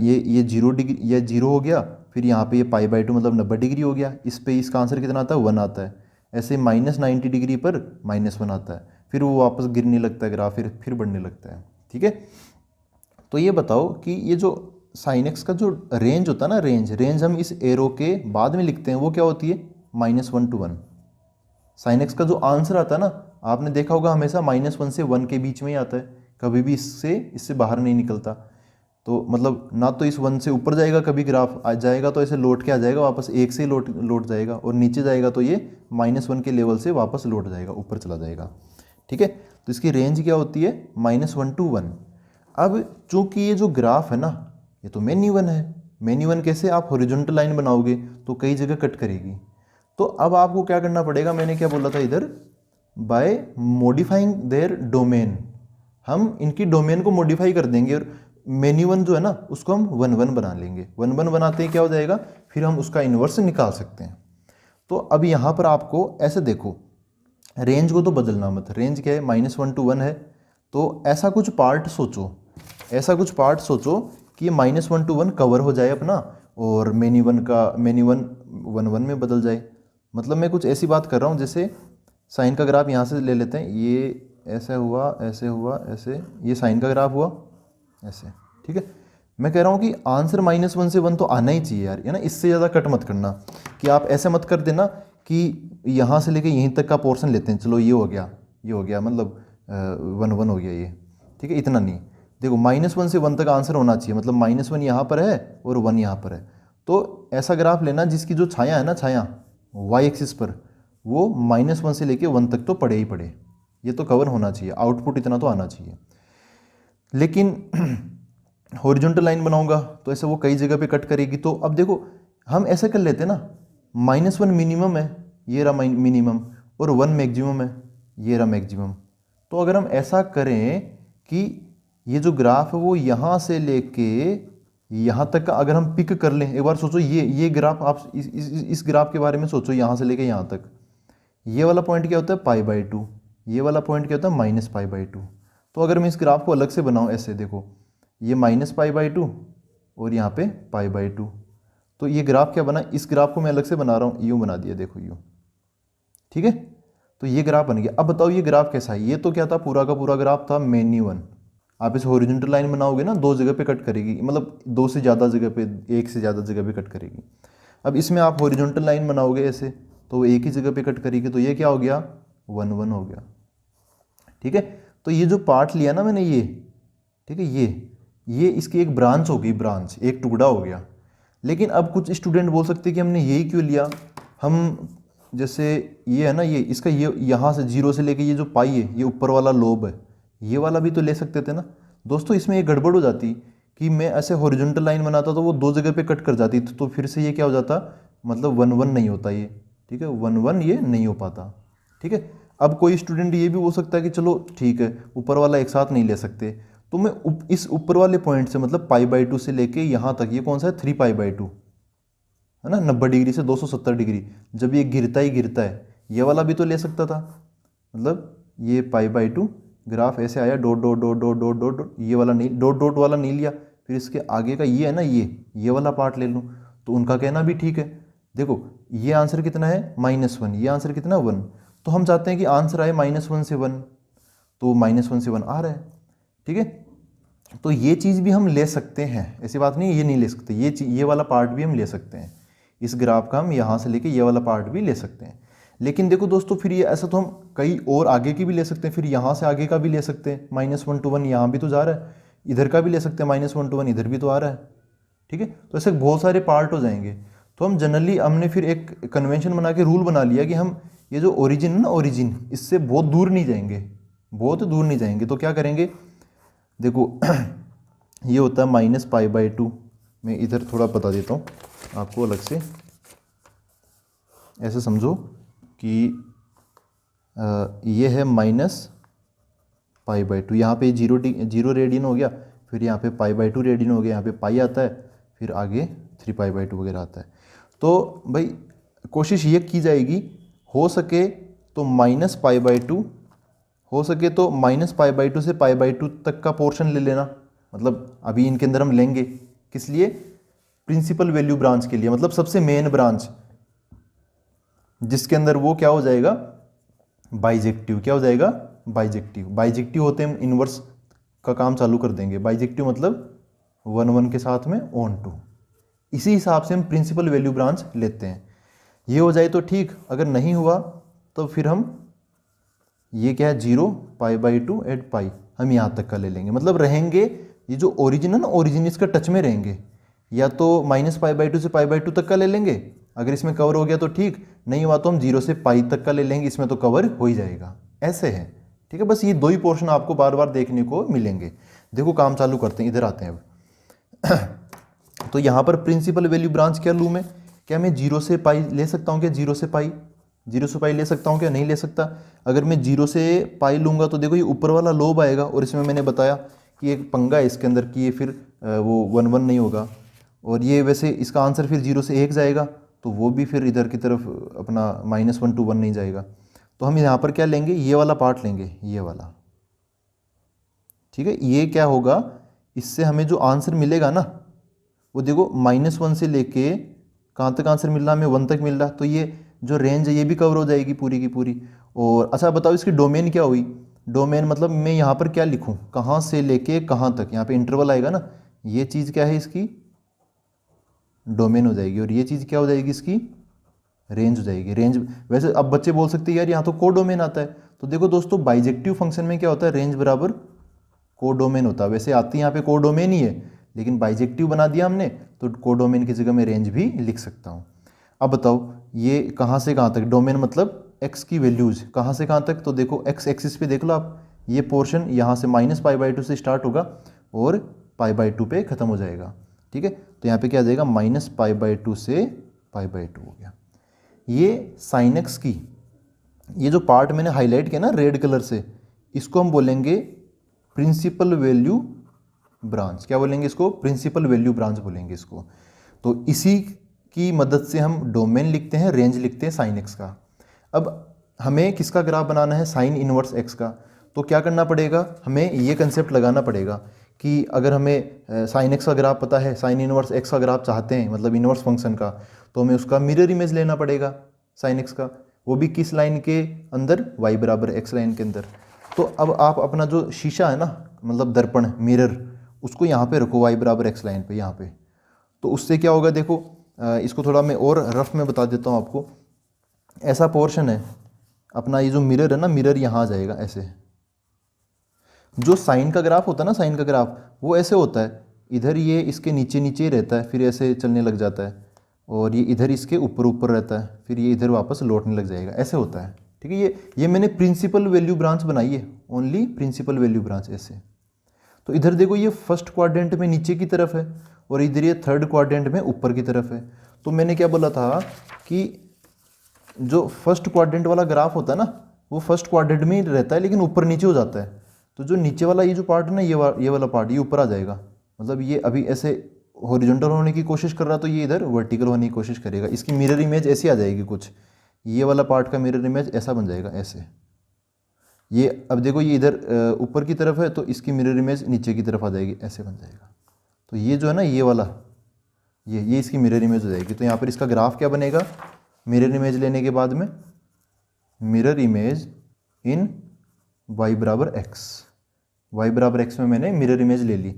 ये 0 डिग्री, ये 0 हो गया, फिर यहाँ पे ये π/2 मतलब 90 डिग्री हो गया। इस पे इसका आंसर कितना आता है, 1 आता है। ऐसे -90 डिग्री पर -1 आता है, फिर वो वापस गिरने लगता है ग्राफ, फिर बढ़ने लगता है। ठीक है, तो ये बताओ कि ये जो साइन एक्स का जो रेंज होता है ना, रेंज हम इस एरो के बाद में लिखते हैं, वो क्या होती है, -1 to 1। साइन एक्स का जो आंसर आता है ना, आपने देखा होगा हमेशा -1 से 1 के बीच में ही आता है, कभी भी इससे बाहर नहीं निकलता। तो मतलब ना तो इस 1 से ऊपर जाएगा, कभी ग्राफ आ जाएगा तो ऐसे लौट के आ जाएगा वापस, 1 से लौट जाएगा, और नीचे जाएगा तो ये -1 के लेवल से वापस लौट जाएगा, ऊपर चला जाएगा। ठीक है, तो इसकी रेंज क्या होती है, -1 to 1। अब चूंकि ये जो ग्राफ है ना, ये तो मेन वन है। मेन वन कैसे, आप हॉरिजॉन्टल लाइन बनाओगे तो कई जगह कट करेगी। तो अब आपको क्या करना पड़ेगा, मैंने क्या बोला था इधर, बाय मॉडिफाइंग देयर डोमेन, हम इनकी डोमेन को मॉडिफाई कर देंगे, और मेन वन जो है ना उसको हम 1 बना लेंगे। 1 बनाते ही क्या हो जाएगा, फिर हम उसका इन्वर्स निकाल सकते हैं। तो अब यहाँ पर आपको ऐसे देखो, रेंज को तो बदलना मत, रेंज क्या है, -1 to 1 है। तो ऐसा कुछ पार्ट सोचो कि ये -1 to 1 कवर हो जाए अपना, और मेनी वन 1 में बदल जाए। मतलब मैं कुछ ऐसी बात कर रहा हूँ, जैसे साइन का ग्राफ यहाँ से ले लेते हैं, ये ऐसे हुआ, ऐसे, ये साइन का ग्राफ हुआ ऐसे। ठीक है, मैं कह रहा हूँ कि आंसर -1 से 1 तो आना ही चाहिए यार, है ना। इससे ज़्यादा कट मत करना, कि आप ऐसे मत कर देना कि यहाँ से लेके यहीं तक का पोर्शन लेते हैं, चलो ये हो गया मतलब 1 हो गया ये। ठीक है, इतना नहीं। देखो, -1 से 1 तक आंसर होना चाहिए, मतलब -1 यहाँ पर है और 1 यहाँ पर है। तो ऐसा ग्राफ लेना जिसकी जो छाया है ना, छाया y एक्सिस पर, वो -1 से लेके 1 तक तो पढ़े ही पढ़े, ये तो कवर होना चाहिए, आउटपुट इतना तो आना चाहिए। लेकिन हॉरिजॉन्टल लाइन बनाऊंगा तो ऐसे वो कई जगह पे कट करेगी। तो अब देखो हम ऐसा कर लेते हैं ना, -1 मिनिमम है, ये रहा मिनिमम, और 1 मैक्सिमम है, ये रहा मैक्सिमम। तो अगर हम ऐसा करें कि ये जो ग्राफ है वो यहाँ से लेके यहाँ तक का अगर हम पिक कर लें, एक बार सोचो ये ग्राफ, आप इस ग्राफ के बारे में सोचो, यहाँ से लेके यहाँ तक, ये वाला पॉइंट क्या होता है π/2, ये वाला पॉइंट क्या होता है -π/2। तो अगर मैं इस ग्राफ को अलग से बनाऊँ ऐसे, देखो ये -π/2 और यहाँ पे π/2, तो ये ग्राफ क्या बना, इस ग्राफ को मैं अलग से बना रहा हूँ, यूँ बना दिया, देखो यूँ, ठीक है। तो ये ग्राफ बन गया। अब बताओ ये ग्राफ कैसा है, ये तो क्या था, पूरा का पूरा ग्राफ था मेन्यू1। आप इस हॉरिजॉन्टल लाइन बनाओगे ना, 2 जगह पे कट करेगी, मतलब 2 से ज़्यादा जगह पे, 1 से ज़्यादा जगह पे कट करेगी। अब इसमें आप हॉरिजॉन्टल लाइन बनाओगे ऐसे, तो वो एक ही जगह पे कट करेगी, तो ये क्या हो गया, 1 1 हो गया, ठीक है। तो ये जो पार्ट लिया ना मैंने ये, ठीक है, ये इसकी एक ब्रांच हो गई, ब्रांच एक टुकड़ा हो गया। लेकिन अब कुछ स्टूडेंट बोल सकते हैं कि हमने यही क्यों लिया, हम जैसे ये है ना, ये इसका ये यहाँ से 0 से लेके ये जो पाई है, ये ऊपर वाला लोब है, ये वाला भी तो ले सकते थे ना। दोस्तों इसमें एक गड़बड़ हो जाती कि मैं ऐसे हॉरिजॉन्टल लाइन बनाता तो वो 2 जगह पे कट कर जाती, तो फिर से ये क्या हो जाता, मतलब 1 1 नहीं होता ये, ठीक है, 1 1 ये नहीं हो पाता, ठीक है। अब कोई स्टूडेंट ये भी हो सकता है कि चलो ठीक है, ऊपर वाला एक साथ नहीं ले सकते, तो मैं इस ऊपर वाले पॉइंट से, मतलब π/2 से लेके यहाँ तक, ये कौन सा है, 3π/2 है ना, 90 डिग्री से 270 डिग्री, जब ये गिरता ही गिरता है, ये वाला भी तो ले सकता था, मतलब ये π/2 ग्राफ ऐसे आया, dot dot dot dot dot dot dot, ये वाला नहीं, डॉट डॉट वाला नहीं लिया, फिर इसके आगे का ये है ना, ये वाला पार्ट ले लूँ, तो उनका कहना भी ठीक है। देखो ये आंसर कितना है, -1, ये आंसर कितना 1, तो हम चाहते हैं कि आंसर आए -1 से 1, तो -1 से 1 आ रहा है, ठीक है। तो ये चीज़ भी हम ले सकते हैं, ऐसी बात नहीं है ये नहीं ले सकते, ये वाला पार्ट भी हम ले सकते हैं, इस ग्राफ का हम यहाँ से लेके ये वाला पार्ट भी ले सकते हैं। लेकिन देखो दोस्तों, फिर ये ऐसा तो हम कई और आगे की भी ले सकते हैं, फिर यहाँ से आगे का भी ले सकते हैं, -1 to 1 यहाँ भी तो जा रहा है, इधर का भी ले सकते हैं, -1 to 1 इधर भी तो आ रहा है, ठीक है। तो ऐसे बहुत सारे पार्ट हो जाएंगे। तो हम जनरली, हमने फिर एक कन्वेंशन बना के रूल बना लिया कि हम ये जो ओरिजिन है ना, ओरिजिन इससे बहुत दूर नहीं जाएंगे, बहुत दूर नहीं जाएंगे। तो क्या करेंगे, देखो ये होता है -π/2, मैं इधर थोड़ा बता देता हूँ आपको अलग से, ऐसे समझो कि ये है -π/2, यहाँ पे 0 रेडियन हो गया, फिर यहाँ पे π/2 रेडियन हो गया, यहाँ पे पाई आता है, फिर आगे 3π/2 वगैरह आता है। तो भाई कोशिश ये की जाएगी, हो सके तो -π/2, हो सके तो -π/2 से π/2 तक का पोर्शन ले लेना, मतलब अभी इनके अंदर हम लेंगे किस लिए, प्रिंसिपल वैल्यू ब्रांच के लिए, मतलब सबसे मेन ब्रांच, जिसके अंदर वो क्या हो जाएगा, बाइजेक्टिव, क्या हो जाएगा, बाइजेक्टिव होते हैं, इनवर्स का काम चालू कर देंगे। बाइजेक्टिव मतलब 1 1 के साथ में ऑन टू, इसी हिसाब से हम प्रिंसिपल वैल्यू ब्रांच लेते हैं। ये हो जाए तो ठीक, अगर नहीं हुआ तो फिर हम ये क्या है, 0 π/2 एट पाई, हम यहाँ तक का ले लेंगे, मतलब रहेंगे ये जो ओरिजिन है ना, ओरिजिन इसका टच में रहेंगे, या तो -π/2 से π/2 तक का ले लेंगे, अगर इसमें कवर हो गया तो ठीक, नहीं हुआ तो हम 0 से पाई तक का ले लेंगे, इसमें तो कवर हो ही जाएगा, ऐसे है, ठीक है। बस ये 2 ही पोर्शन आपको बार बार देखने को मिलेंगे। देखो काम चालू करते हैं, इधर आते हैं अब तो यहाँ पर प्रिंसिपल वैल्यू ब्रांच क्या लूँ मैं, क्या मैं 0 से पाई ले सकता हूँ क्या, 0 से पाई ले सकता हूँ क्या, नहीं ले सकता। अगर मैं 0 से पाई लूँगा तो देखो ये ऊपर वाला लोब आएगा, और इसमें मैंने बताया कि एक पंगा है इसके अंदर कि ये फिर वो 1 1 नहीं होगा, और ये वैसे इसका आंसर फिर 0 से 1 जाएगा, तो वो भी फिर इधर की तरफ अपना -1 to 1 नहीं जाएगा। तो हम यहाँ पर क्या लेंगे, ये वाला पार्ट लेंगे, ये वाला, ठीक है। ये क्या होगा, इससे हमें जो आंसर मिलेगा ना, वो देखो -1 से लेके कहाँ तक आंसर मिल रहा है, हमें 1 तक मिल रहा, तो ये जो रेंज है ये भी कवर हो जाएगी पूरी की पूरी। और अच्छा बताओ इसकी डोमेन क्या हुई, डोमेन मतलब मैं यहाँ पर क्या लिखूँ, कहाँ से लेके कहाँ तक, यहाँ पे इंटरवल आएगा ना, ये चीज़ क्या है, इसकी डोमेन हो जाएगी, और ये चीज़ क्या हो जाएगी, इसकी रेंज हो जाएगी। रेंज वैसे अब बच्चे बोल सकते हैं यार यहाँ तो को डोमेन आता है, तो देखो दोस्तों बाइजेक्टिव फंक्शन में क्या होता है, रेंज बराबर को डोमेन होता है। वैसे आती यहाँ पे को डोमेन ही है, लेकिन बाइजेक्टिव बना दिया हमने, तो को डोमेन की जगह मैं रेंज भी लिख सकता हूँ। अब बताओ ये कहाँ से कहाँ तक, डोमेन मतलब एक्स की वैल्यूज़ कहाँ से कहाँ तक, तो देखो एक्स एक्सिस पे देख लो आप, ये पोर्शन यहाँ से -π/2 से स्टार्ट होगा और π/2 पे ख़त्म हो जाएगा, ठीक है। तो यहाँ पे क्या आ जाएगा, -π/2 से π/2 हो गया। ये साइन एक्स की ये जो पार्ट मैंने हाईलाइट किया ना रेड कलर से, इसको हम बोलेंगे प्रिंसिपल वैल्यू ब्रांच। क्या बोलेंगे इसको, प्रिंसिपल वैल्यू ब्रांच बोलेंगे इसको। तो इसी की मदद से हम डोमेन लिखते हैं, रेंज लिखते हैं साइन एक्स का। अब हमें किसका ग्राफ बनाना है, साइन इनवर्स एक्स का। तो क्या करना पड़ेगा, हमें ये कंसेप्ट लगाना पड़ेगा कि अगर हमें साइन एक्स का ग्राफ पता है, साइन इनवर्स एक्स का ग्राफ चाहते हैं, मतलब इनवर्स फंक्शन का, तो हमें उसका मिरर इमेज लेना पड़ेगा साइन एक्स का, वो भी किस लाइन के अंदर, y बराबर x लाइन के अंदर। तो अब आप अपना जो शीशा है ना, मतलब दर्पण मिरर, उसको यहाँ पे रखो y बराबर x लाइन पे यहाँ पे। तो उससे क्या होगा, देखो इसको थोड़ा मैं और रफ में बता देता हूँ आपको। ऐसा पोर्शन है अपना, ये जो मिरर है ना, मिरर यहाँ आ जाएगा ऐसे। जो साइन का ग्राफ होता है ना, साइन का ग्राफ वो ऐसे होता है, इधर ये इसके नीचे नीचे ही रहता है, फिर ऐसे चलने लग जाता है, और ये इधर इसके ऊपर ऊपर रहता है, फिर ये इधर वापस लौटने लग जाएगा, ऐसे होता है, ठीक है। ये मैंने प्रिंसिपल वैल्यू ब्रांच बनाई है, ओनली प्रिंसिपल वैल्यू ब्रांच ऐसे। तो इधर देखो ये फर्स्ट क्वाड्रेंट में नीचे की तरफ है, और इधर ये थर्ड क्वाड्रेंट में ऊपर की तरफ है। तो मैंने क्या बोला था कि जो फर्स्ट क्वाड्रेंट वाला ग्राफ होता है ना, वो फर्स्ट क्वाड्रेंट में ही रहता है, लेकिन ऊपर नीचे हो जाता है। तो जो नीचे वाला ये जो पार्ट है ना, ये वाला पार्ट ये ऊपर आ जाएगा, मतलब ये अभी ऐसे हॉरिजॉन्टल होने की कोशिश कर रहा, तो ये इधर वर्टिकल होने की कोशिश करेगा। इसकी मिरर इमेज ऐसी आ जाएगी कुछ, ये वाला पार्ट का मिरर इमेज ऐसा बन जाएगा ऐसे। ये अब देखो ये इधर ऊपर की तरफ है, तो इसकी मिरर इमेज नीचे की तरफ आ जाएगी, ऐसे बन जाएगा। तो ये जो है ना, ये वाला ये इसकी मिरर इमेज हो जाएगी। तो यहाँ पर इसका ग्राफ क्या बनेगा, मिरर इमेज लेने के बाद में मिरर इमेज इन y बराबर x में मैंने मिरर इमेज ले ली।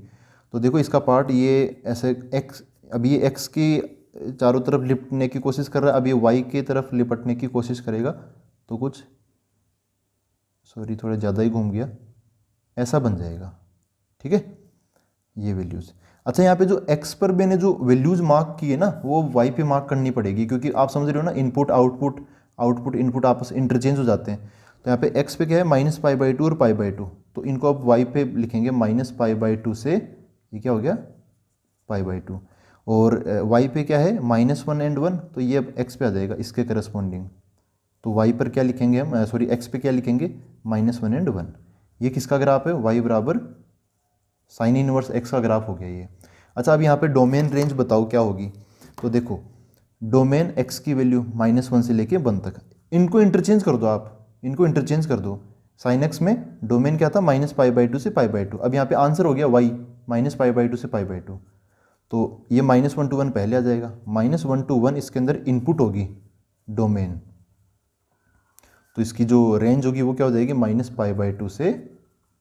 तो देखो इसका पार्ट ये ऐसे x, अब ये x की चारों तरफ लिपटने की कोशिश कर रहा है, अब ये y की तरफ लिपटने की कोशिश करेगा, तो कुछ सॉरी थोड़ा ज़्यादा ही घूम गया, ऐसा बन जाएगा, ठीक है। ये वैल्यूज़, अच्छा यहाँ पे जो x पर मैंने जो वैल्यूज़ मार्क की है ना, वो y पे मार्क करनी पड़ेगी, क्योंकि आप समझ रहे हो ना, इनपुट आउटपुट, आउटपुट इनपुट आपस इंटरचेंज हो जाते हैं। तो यहाँ पे x पे क्या है, -π/2 और π/2, तो इनको अब y पे लिखेंगे -π/2 से, ये क्या हो गया, π/2, और y पे क्या है, -1 एंड 1, तो ये अब x पे आ जाएगा इसके करस्पॉन्डिंग। तो y पर क्या लिखेंगे हम, सॉरी x पे क्या लिखेंगे, -1 एंड 1। ये किसका ग्राफ है, y बराबर साइन इनवर्स x का ग्राफ हो गया ये। अच्छा अब यहाँ पे डोमेन रेंज बताओ क्या होगी। तो देखो डोमेन x की वैल्यू -1 से लेके 1 तक, इनको इंटरचेंज कर दो आप, इनको इंटरचेंज कर दो। साइन एक्स में डोमेन क्या था, -π/2 से π/2। अब यहाँ पे आंसर हो गया y -π/2 से π/2, तो ये -1 to 1 पहले आ जाएगा, -1 to 1 इसके अंदर इनपुट होगी डोमेन, तो इसकी जो रेंज होगी वो क्या हो जाएगी, -π/2 से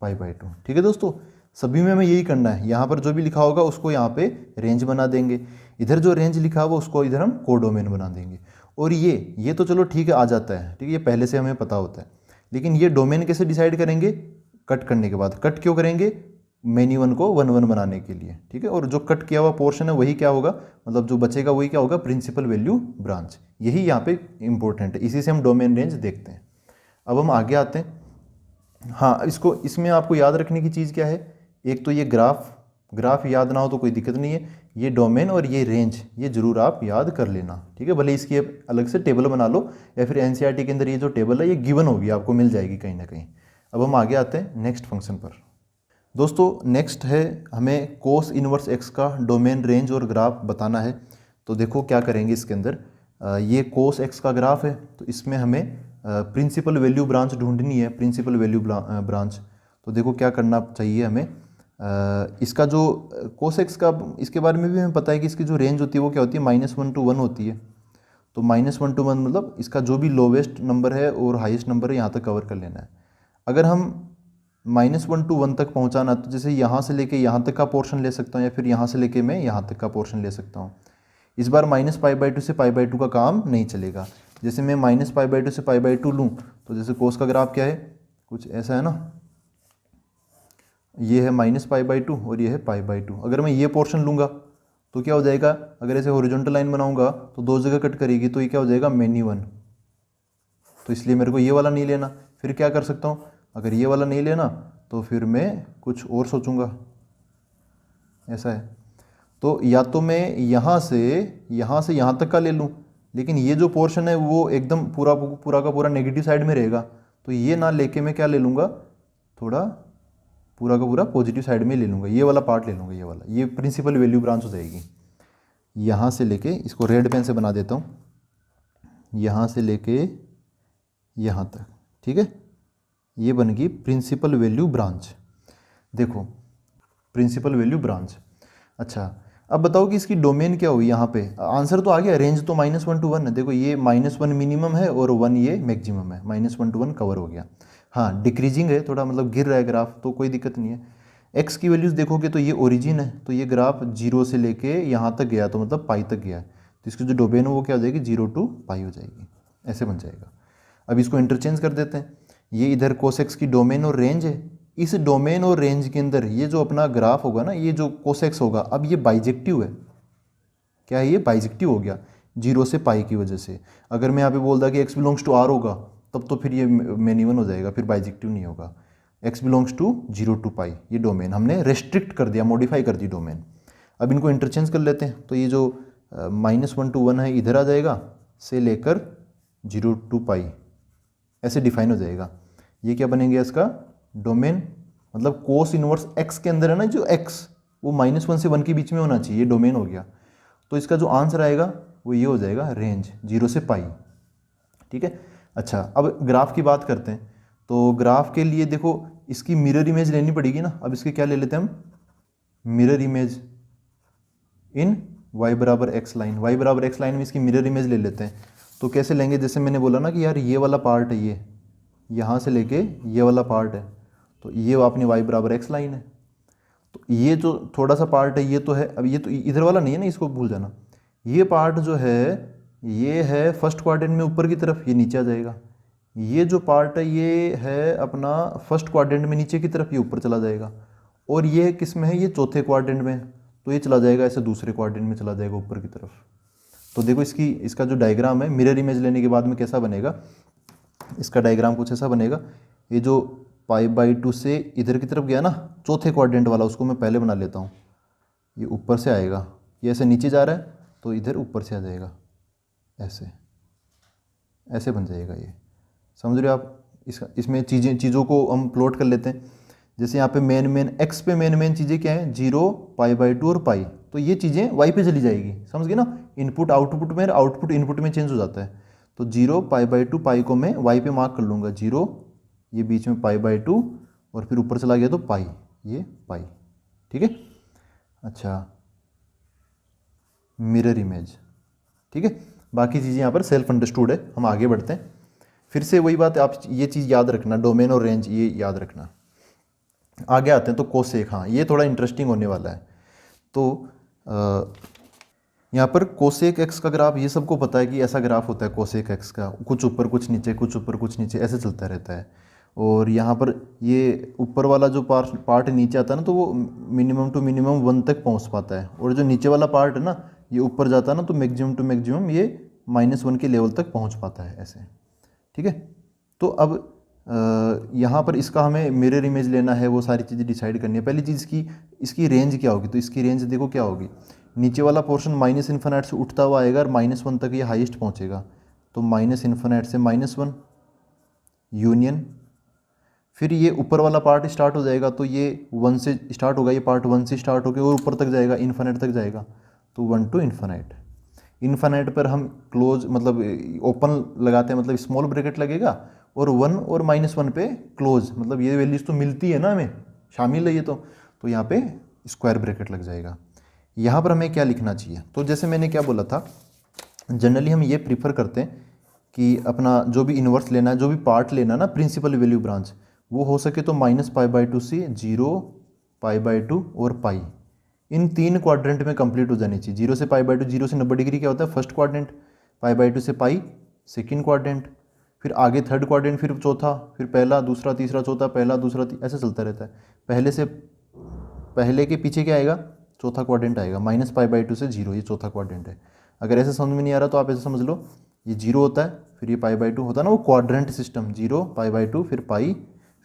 π/2, ठीक है दोस्तों। सभी में हमें यही करना है, यहाँ पर जो भी लिखा होगा उसको यहाँ पे रेंज बना देंगे, इधर जो रेंज लिखा हुआ उसको इधर हम कोडोमेन बना देंगे। और ये तो चलो ठीक है, आ जाता है, ठीक है, ये पहले से हमें पता होता है। लेकिन ये डोमेन कैसे डिसाइड करेंगे, कट करने के बाद। कट क्यों करेंगे, मेनी वन को 1 1 बनाने के लिए, ठीक है। और जो कट किया हुआ पोर्शन है वही क्या होगा, मतलब जो बचेगा वही क्या होगा, प्रिंसिपल वैल्यू ब्रांच। यही यहाँ पे इंपॉर्टेंट है, इसी से हम डोमेन रेंज देखते हैं। अब हम आगे आते हैं। हाँ, इसमें आपको याद रखने की चीज़ क्या है, एक तो ये ग्राफ याद ना हो तो कोई दिक्कत नहीं है, ये डोमेन और ये रेंज ये जरूर आप याद कर लेना, ठीक है। भले इसकी अलग से टेबल बना लो, या फिर एनसीईआरटी के अंदर ये जो टेबल है ये गिवन होगी, आपको मिल जाएगी कहीं ना कहीं। अब हम आगे आते हैं नेक्स्ट फंक्शन पर। दोस्तों नेक्स्ट है, हमें कोस इनवर्स एक्स का डोमेन रेंज और ग्राफ बताना है। तो देखो क्या करेंगे इसके अंदर, ये कोस एक्स का ग्राफ है, तो इसमें हमें प्रिंसिपल वैल्यू ब्रांच ढूंढनी है, प्रिंसिपल वैल्यू ब्रांच। तो देखो क्या करना चाहिए हमें, इसका जो कोस एक्स का, इसके बारे में भी हमें पता है कि इसकी जो रेंज होती है वो क्या होती है, -1 to 1 होती है। तो -1 to 1 मतलब इसका जो भी लोवेस्ट नंबर है और हाईएस्ट नंबर है यहाँ तक कवर कर लेना है। अगर हम -1 to 1 तक पहुँचाना, तो जैसे यहाँ से लेके यहाँ तक का पोर्शन ले सकता हूँ, या फिर यहाँ से लेके मैं यहाँ तक का पोर्शन ले सकता हूँ। इस बार -π/2 से π/2 का काम नहीं चलेगा। जैसे मैं -π/2 से π/2 लूँ, तो जैसे कोस का ग्राफ क्या है, कुछ ऐसा है ना, ये है -π/2 और ये है π/2। अगर मैं ये पोर्शन लूँगा तो क्या हो जाएगा, अगर ऐसे हॉरिजॉन्टल लाइन बनाऊँगा तो दो जगह कट करेगी, तो ये क्या हो जाएगा, मेनी वन, तो इसलिए मेरे को ये वाला नहीं लेना। फिर क्या कर सकता हूँ, अगर ये वाला नहीं लेना तो फिर मैं कुछ और सोचूंगा, ऐसा है। तो या तो मैं यहाँ से यहाँ तक का ले लूँ, लेकिन ये जो पोर्शन है वो एकदम पूरा पूरा का पूरा नेगेटिव साइड में रहेगा, तो ये ना लेके मैं क्या ले लूँगा, थोड़ा पूरा का पूरा पॉजिटिव साइड में ले लूँगा, ये वाला पार्ट ले लूँगा, ये वाला, ये प्रिंसिपल वैल्यू ब्रांच हो जाएगी। यहाँ से लेके, इसको रेड पेन से बना देता हूँ, यहाँ से लेके यहाँ तक, ठीक है, ये बन गई प्रिंसिपल वैल्यू ब्रांच। देखो प्रिंसिपल वैल्यू ब्रांच। अच्छा अब बताओ कि इसकी डोमेन क्या हुई, यहाँ पे आंसर तो आ गया, रेंज तो -1 to 1 है। देखो ये -1 मिनिमम है और 1 ये मैक्सिमम है, -1 to 1 कवर हो गया। हाँ डिक्रीजिंग है थोड़ा, मतलब गिर रहा है ग्राफ, तो कोई दिक्कत नहीं है। एक्स की वैल्यूज़ देखोगे तो ये ओरिजिन है, तो ये ग्राफ 0 से लेके यहाँ तक गया, तो मतलब पाई तक गया है, तो इसकी जो डोमेन है वो क्या हो जाएगी, 0 to पाई हो जाएगी, ऐसे बन जाएगा। अब इसको इंटरचेंज कर देते हैं, ये इधर कोसेक्स की डोमेन और रेंज है, इस डोमेन और रेंज के अंदर ये जो अपना ग्राफ होगा ना, ये जो कोसेक्स होगा, अब ये बाइजेक्टिव है, क्या है ये, बाइजेक्टिव हो गया 0 से पाई की वजह से। अगर मैं यहाँ पे बोलता कि x बिलोंग्स टू r होगा, तब तो फिर ये मेन इवन हो जाएगा, फिर बाइजेक्टिव नहीं होगा। x बिलोंग्स टू 0 to पाई, ये डोमेन हमने रेस्ट्रिक्ट कर दिया, मॉडिफाई कर दी डोमेन। अब इनको इंटरचेंज कर लेते हैं, तो ये जो -1 to 1 है इधर आ जाएगा, से लेकर 0 to पाई ऐसे डिफाइन हो जाएगा। ये क्या बनेंगे इसका डोमेन, मतलब कोस इनवर्स x के अंदर है ना जो x, वो -1 से 1 के बीच में होना चाहिए, ये डोमेन हो गया। तो इसका जो आंसर आएगा वो ये हो जाएगा, रेंज 0 से पाई, ठीक है। अच्छा अब ग्राफ की बात करते हैं, तो ग्राफ के लिए देखो इसकी मिरर इमेज लेनी पड़ेगी ना। अब इसके क्या ले लेते हैं हम, मिरर इमेज इन y बराबर x लाइन, y बराबर x लाइन में इसकी मिरर इमेज ले लेते हैं। तो कैसे लेंगे, जैसे मैंने बोला ना कि यार ये वाला पार्ट है, ये यहाँ से लेके ये वाला पार्ट है, तो ये अपनी y बराबर x लाइन है, तो ये जो थोड़ा सा पार्ट है ये तो है, अब ये तो इधर वाला नहीं है ना, इसको भूल जाना। ये पार्ट जो है ये है फर्स्ट क्वाड्रेंट में ऊपर की तरफ, ये नीचे आ जाएगा। ये जो पार्ट है ये है अपना फर्स्ट क्वाड्रेंट में नीचे की तरफ, ये ऊपर चला जाएगा। और ये किस में है, ये चौथे क्वाड्रेंट में, तो ये चला जाएगा ऐसे दूसरे क्वाड्रेंट में चला जाएगा ऊपर की तरफ। तो देखो इसका जो डायग्राम है मिरर इमेज लेने के बाद में कैसा बनेगा, इसका डायग्राम कुछ ऐसा बनेगा। ये जो π/2 से इधर की तरफ गया ना चौथे क्वाड्रेंट वाला, उसको मैं पहले बना लेता हूँ। ये ऊपर से आएगा, ये ऐसे नीचे जा रहा है तो इधर ऊपर से आ जाएगा, ऐसे बन जाएगा ये, समझ रहे हो आप। इसमें चीज़ों को हम प्लॉट कर लेते हैं। जैसे यहाँ पे मेन एक्स पे मेन चीज़ें क्या हैं, 0, π/2 और पाई, तो ये चीज़ें वाई पे चली जाएगी, समझ गए ना। इनपुट आउटपुट में, आउटपुट इनपुट में चेंज हो जाता है। तो 0, π/2 पाई को मैं वाई पे मार्क कर लूँगा, 0 ये बीच में π/2 और फिर ऊपर चला गया तो पाई, ये पाई, ठीक है। अच्छा मिरर इमेज, ठीक है। बाकी चीज़ें यहाँ पर सेल्फ अंडरस्टूड है, हम आगे बढ़ते हैं। फिर से वही बात, आप ये चीज़ याद रखना, डोमेन और रेंज ये याद रखना। आगे आते हैं तो कोसेक, हाँ ये थोड़ा इंटरेस्टिंग होने वाला है। तो यहाँ पर कोसेक एक्स का ग्राफ, ये सबको पता है कि ऐसा ग्राफ होता है कोसेक एक्स का, कुछ ऊपर कुछ नीचे, कुछ ऊपर कुछ नीचे, ऐसे चलता रहता है। और यहाँ पर ये ऊपर वाला जो पार्ट नीचे आता है ना, तो वो मिनिमम टू मिनिमम 1 तक पहुँच पाता है, और जो नीचे वाला पार्ट है ना ये ऊपर जाता है ना, तो मैक्सिमम टू मैक्सिमम ये -1 के लेवल तक पहुँच पाता है, ऐसे, ठीक है। तो अब यहाँ पर इसका हमें मिरर इमेज लेना है, वो सारी चीज़ें डिसाइड करनी है। पहली चीज़ इसकी रेंज क्या होगी, तो इसकी रेंज देखो क्या होगी, नीचे वाला पोर्शन -∞ से उठता हुआ आएगा और -1 तक ये हाईएस्ट पहुँचेगा, तो -∞ से -1 यूनियन। फिर ये ऊपर वाला पार्ट स्टार्ट हो जाएगा, तो ये 1 से स्टार्ट होगा, ये पार्ट 1 से स्टार्ट होकर और ऊपर तक जाएगा, इन्फिनिट तक जाएगा, तो 1 to इन्फिनिट। इन्फिनिट पर हम क्लोज मतलब ओपन लगाते हैं, मतलब स्मॉल ब्रैकेट लगेगा, और 1 और -1 पे क्लोज, मतलब ये वैल्यूज तो मिलती है ना हमें, शामिल है ये, तो यहाँ पे स्क्वायर ब्रैकेट लग जाएगा। यहाँ पर हमें क्या लिखना चाहिए, तो जैसे मैंने क्या बोला था, जनरली हम ये प्रीफर करते हैं कि अपना जो भी इन्वर्स लेना है, जो भी पार्ट लेना है ना प्रिंसिपल वैल्यू ब्रांच, वो हो सके तो -π/2 से 0, π/2 और पाई, इन 3 क्वाड्रेंट में कंप्लीट हो जानी चाहिए। 0 से π/2, 0 से 90 डिग्री क्या होता है, फर्स्ट क्वाड्रेंट, π/2 से पाई सेकेंड क्वाड्रेंट, फिर आगे थर्ड क्वाड्रेंट, फिर चौथा, फिर पहला दूसरा तीसरा चौथा, पहला दूसरा ऐसे चलता रहता है। पहले के पीछे क्या आएगा, चौथा क्वाड्रेंट आएगा, -π/2 से 0, ये चौथा क्वाड्रेंट है। अगर ऐसे समझ में नहीं आ रहा तो आप ऐसे समझ लो, ये 0 होता है, फिर ये π/2 होता है ना, वो क्वाड्रेंट सिस्टम, 0 π/2 फिर पाई,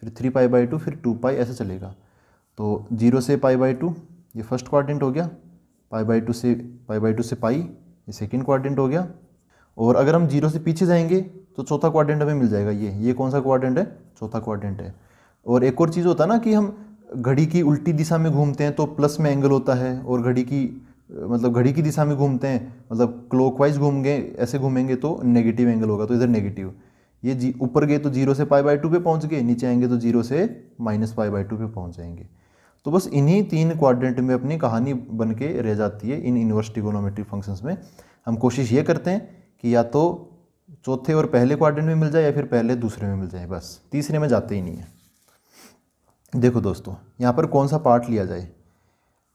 फिर 3 π/2 फिर 2 पाई, ऐसे चलेगा। तो 0 से π/2 ये फर्स्ट क्वाड्रेंट हो गया, π/2 से पाई ये सेकेंड क्वाड्रेंट हो गया। और अगर हम 0 से पीछे जाएंगे तो चौथा क्वाड्रेंट हमें मिल जाएगा, ये कौन सा क्वाड्रेंट है, चौथा क्वाड्रेंट है। और एक और चीज़ होता है ना कि हम घड़ी की उल्टी दिशा में घूमते हैं तो प्लस में एंगल होता है, और घड़ी की दिशा में घूमते हैं, मतलब क्लॉकवाइज घूमेंगे, ऐसे घूमेंगे तो नेगेटिव एंगल होगा, तो इधर नेगेटिव। ये ऊपर गए तो 0 से π/2 पे पहुंच गए, नीचे आएंगे तो 0 से -π/2 पे पहुंच जाएंगे। तो बस इन्हीं 3 क्वाड्रेंट में अपनी कहानी बन के रह जाती है इन इन्वर्स ट्रिगोनोमेट्रिक फंक्शंस में। हम कोशिश ये करते हैं कि या तो चौथे और पहले क्वाड्रेंट में मिल जाए या फिर पहले दूसरे में मिल जाए, बस तीसरे में जाते ही नहीं है। देखो दोस्तों, यहाँ पर कौन सा पार्ट लिया जाए,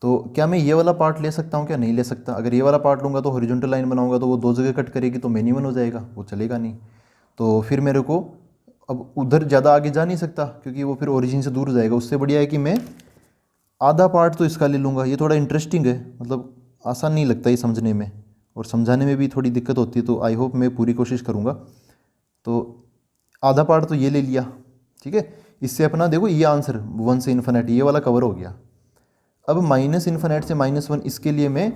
तो क्या मैं ये वाला पार्ट ले सकता हूँ, क्या नहीं ले सकता। अगर ये वाला पार्ट लूँगा तो हॉरिजॉन्टल लाइन बनाऊंगा तो वो 2 जगह कट करेगी, तो मेनी वन हो जाएगा, वो चलेगा नहीं। तो फिर मेरे को अब उधर ज़्यादा आगे जा नहीं सकता क्योंकि वो फिर ओरिजिन से दूर हो जाएगा। उससे बढ़िया है कि मैं आधा पार्ट तो इसका ले लूँगा। ये थोड़ा इंटरेस्टिंग है, मतलब आसान नहीं लगता ये समझने में, और समझाने में भी थोड़ी दिक्कत होती है, तो आई होप मैं पूरी कोशिश करूँगा। तो आधा पार्ट तो ये ले लिया, ठीक है। इससे अपना देखो ये आंसर 1 से इन्फिनिटी ये वाला कवर हो गया। अब -∞ से -1 इसके लिए मैं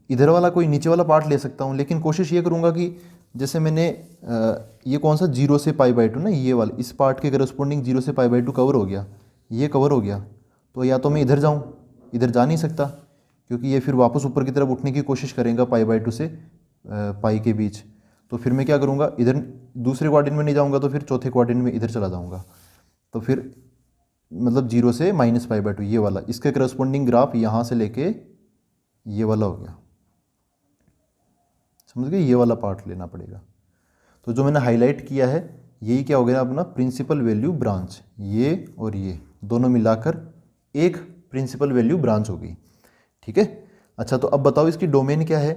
इधर वाला कोई नीचे वाला पार्ट ले सकता हूँ, लेकिन कोशिश ये करूँगा कि जैसे मैंने ये कौन सा 0 से π/2 ना, ये वाला इस पार्ट के करस्पॉन्डिंग 0 से π/2 कवर हो गया, ये कवर हो गया। तो या तो मैं इधर जाऊँ, इधर जा नहीं सकता क्योंकि ये फिर वापस ऊपर की तरफ उठने की कोशिश करेगा π/2 से पाई के बीच। तो फिर मैं क्या करूँगा, इधर दूसरे क्वाड्रेंट में नहीं जाऊँगा तो फिर चौथे क्वाड्रेंट में इधर चला जाऊँगा। तो फिर मतलब 0 से -π/2 ये वाला, इसके करस्पॉन्डिंग ग्राफ यहाँ से लेके ये वाला हो गया, समझ गए। ये वाला पार्ट लेना पड़ेगा। तो जो मैंने हाईलाइट किया है यही क्या हो गया अपना प्रिंसिपल वैल्यू ब्रांच, ये और ये दोनों मिलाकर एक प्रिंसिपल वैल्यू ब्रांच होगी, ठीक है। अच्छा, तो अब बताओ इसकी डोमेन क्या है।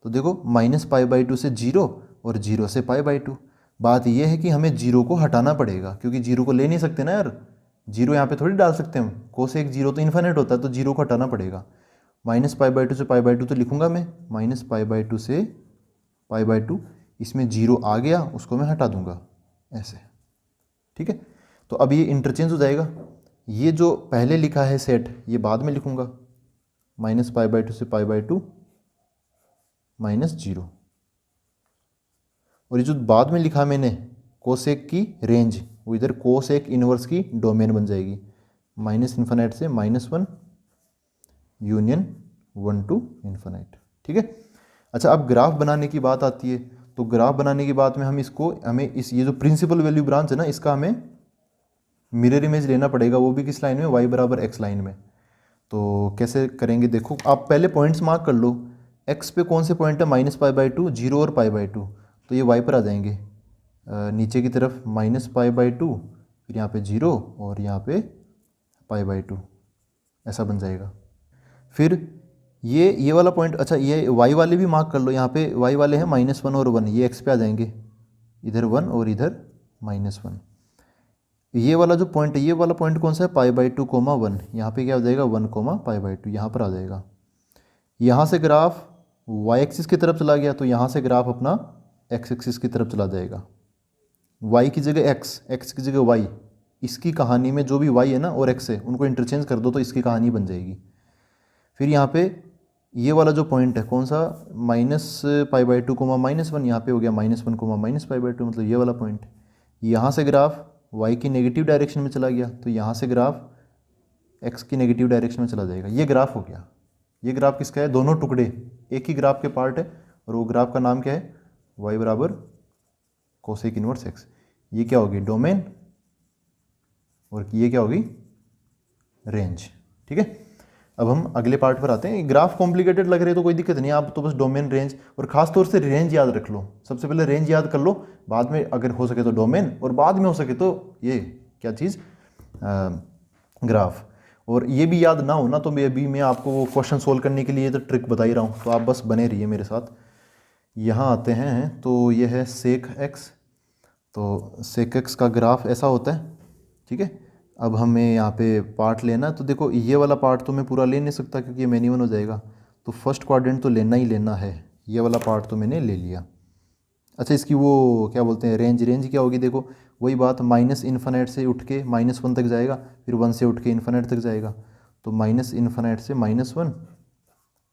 तो देखो -π/2 से 0 और 0 से π/2। बात यह है कि हमें 0 को हटाना पड़ेगा क्योंकि 0 को ले नहीं सकते ना यार, 0 यहाँ पे थोड़ी डाल सकते हम, कोसेक 0 तो इन्फिनिट होता है, तो 0 को हटाना पड़ेगा। -π/2 से π/2 तो लिखूंगा मैं, -π/2 से π/2, इसमें 0 आ गया उसको मैं हटा दूंगा ऐसे, ठीक है। तो अब ये इंटरचेंज हो जाएगा, ये जो पहले लिखा है सेट ये बाद में लिखूंगा, -π/2 से π/2 -0, और ये जो बाद में लिखा मैंने कोसेक की रेंज, वो इधर कोसेक इनवर्स की डोमेन बन जाएगी, -∞ से -1 यूनियन 1 to ∞, ठीक है। अच्छा, अब ग्राफ बनाने की बात आती है, तो ग्राफ बनाने की बात में हमें ये जो प्रिंसिपल वैल्यू ब्रांच है ना, इसका हमें मिरर इमेज लेना पड़ेगा, वो भी किस लाइन में, y = x लाइन में। तो कैसे करेंगे, देखो आप पहले पॉइंट्स मार्क कर लो, x पे कौन से पॉइंट है, -π/2, 0 और π/2, तो ये y पर आ जाएंगे नीचे की तरफ -π/2, फिर यहाँ पे 0 और यहाँ पे π/2, ऐसा बन जाएगा। फिर ये वाला पॉइंट, अच्छा ये y वाले भी मार्क कर लो, यहाँ पे y वाले हैं -1 और 1, ये x पे आ जाएंगे, इधर 1 और इधर -1। ये वाला जो पॉइंट है, ये वाला पॉइंट कौन सा है, π/2, 1, यहाँ पे क्या हो जाएगा 1, π/2, यहाँ पर आ जाएगा। यहाँ से ग्राफ y एक्सिस की तरफ चला गया तो यहाँ से ग्राफ अपना x एक्सिस की तरफ चला जाएगा, y की जगह x की जगह y, इसकी कहानी में जो भी y है ना और x है उनको इंटरचेंज कर दो तो इसकी कहानी बन जाएगी। फिर यहाँ पे ये वाला जो पॉइंट है कौन सा, -π/2, -1, यहाँ पे हो गया -1, -π/2, मतलब ये वाला पॉइंट। यहाँ से ग्राफ y की नेगेटिव डायरेक्शन में चला गया तो यहाँ से ग्राफ x की नेगेटिव डायरेक्शन में चला जाएगा, ये ग्राफ हो गया। ये ग्राफ किसका है, दोनों टुकड़े एक ही ग्राफ के पार्ट है, और वो ग्राफ का नाम क्या है, y = कोसेक इनवर्स x। ये क्या होगी, डोमेन, और ये क्या होगी, रेंज, ठीक है। अब हम अगले पार्ट पर आते हैं। ग्राफ कॉम्प्लिकेटेड लग रहे हैं तो कोई दिक्कत नहीं, आप तो बस डोमेन, रेंज, और खास तौर से रेंज याद रख लो। सबसे पहले रेंज याद कर लो, बाद में अगर हो सके तो डोमेन, और बाद में हो सके तो ये क्या चीज़, ग्राफ। और ये भी याद ना हो ना तो मैं आपको वो क्वेश्चन सोल्व करने के लिए तो ट्रिक बता ही रहा हूँ, तो आप बस बने रहिए मेरे साथ। यहाँ आते हैं तो ये है सेक एक्स, तो सेक एक्स का ग्राफ ऐसा होता है, ठीक है। अब हमें यहाँ पे पार्ट लेना, तो देखो ये वाला पार्ट तो मैं पूरा ले नहीं सकता क्योंकि ये मैन्युअल हो जाएगा, तो फर्स्ट क्वाड्रेंट तो लेना ही लेना है, ये वाला पार्ट तो मैंने ले लिया, अच्छा, इसकी वो क्या बोलते हैं रेंज, रेंज क्या होगी देखो, वही बात, माइनस इन्फिनिट से उठ के -1 तक जाएगा, फिर 1 से उठ के इन्फिनिट तक जाएगा, तो माइनस इन्फिनिट से -1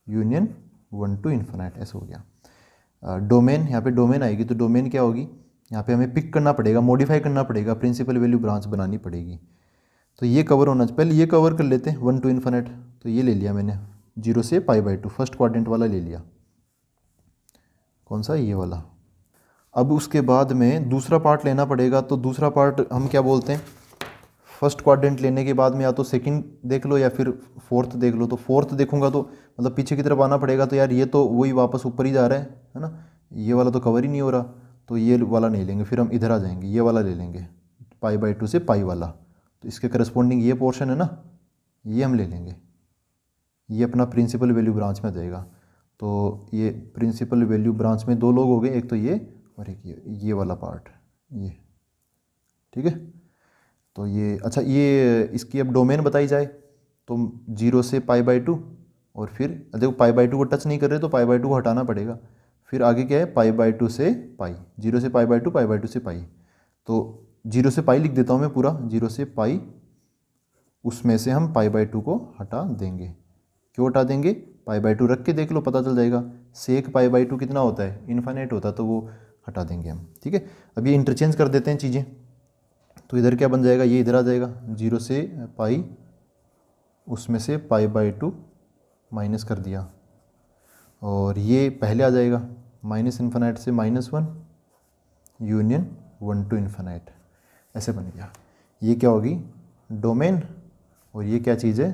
यूनियन 1 टू इन्फिनिट, ऐसा हो गया। डोमेन, यहाँ पे डोमेन आएगी, तो डोमेन क्या होगी, यहाँ पे हमें पिक करना पड़ेगा, मॉडिफाई करना पड़ेगा, प्रिंसिपल वैल्यू ब्रांच बनानी पड़ेगी। तो ये कवर होना चाहिए, पहले ये कवर कर लेते हैं 1 टू इन्फिनिट। तो ये ले लिया मैंने 0 से π/2, फर्स्ट क्वाड्रेंट वाला ले लिया, कौन सा, ये वाला। अब उसके बाद में दूसरा पार्ट लेना पड़ेगा, तो दूसरा पार्ट हम क्या बोलते हैं, फर्स्ट क्वाड्रेंट लेने के बाद में या तो सेकंड देख लो या फिर फोर्थ देख लो। तो फोर्थ देखूंगा तो मतलब पीछे की तरफ आना पड़ेगा, तो यार ये तो वही वापस ऊपर ही जा रहा है ना, ये वाला तो कवर ही नहीं हो रहा, तो ये वाला नहीं लेंगे, फिर हम इधर आ जाएंगे, ये वाला ले लेंगे π/2 से पाई वाला। तो इसके करस्पॉन्डिंग ये पोर्शन है ना, ये हम ले लेंगे, ये अपना प्रिंसिपल वैल्यू ब्रांच में आ जाएगा। तो ये प्रिंसिपल वैल्यू ब्रांच में दो लोग हो गए, एक तो ये और एक ये वाला पार्ट, ये ठीक है। तो ये अच्छा, ये इसकी अब डोमेन बताई जाए तो 0 से π/2, और फिर देखो π/2 को टच नहीं कर रहे तो π/2 को हटाना पड़ेगा, फिर आगे क्या है π/2 से पाई, 0 से π/2, π/2 से पाई। तो 0 से पाई लिख देता हूँ मैं पूरा, 0 से पाई, उसमें से हम π/2 को हटा देंगे। क्यों हटा देंगे, π/2 रख के देख लो पता चल जाएगा, सेक π/2 कितना होता है, इन्फिनिट होता है, तो वो हटा देंगे हम, ठीक है। अब ये इंटरचेंज कर देते हैं चीज़ें, तो इधर क्या बन जाएगा, ये इधर आ जाएगा 0 से पाई, उसमें से π/2 माइनस कर दिया, और ये पहले आ जाएगा माइनस इन्फिनिट से -1 यूनियन 1 टू इन्फिनिट, ऐसे बन गया। ये क्या होगी, डोमेन, और ये क्या चीज़ है,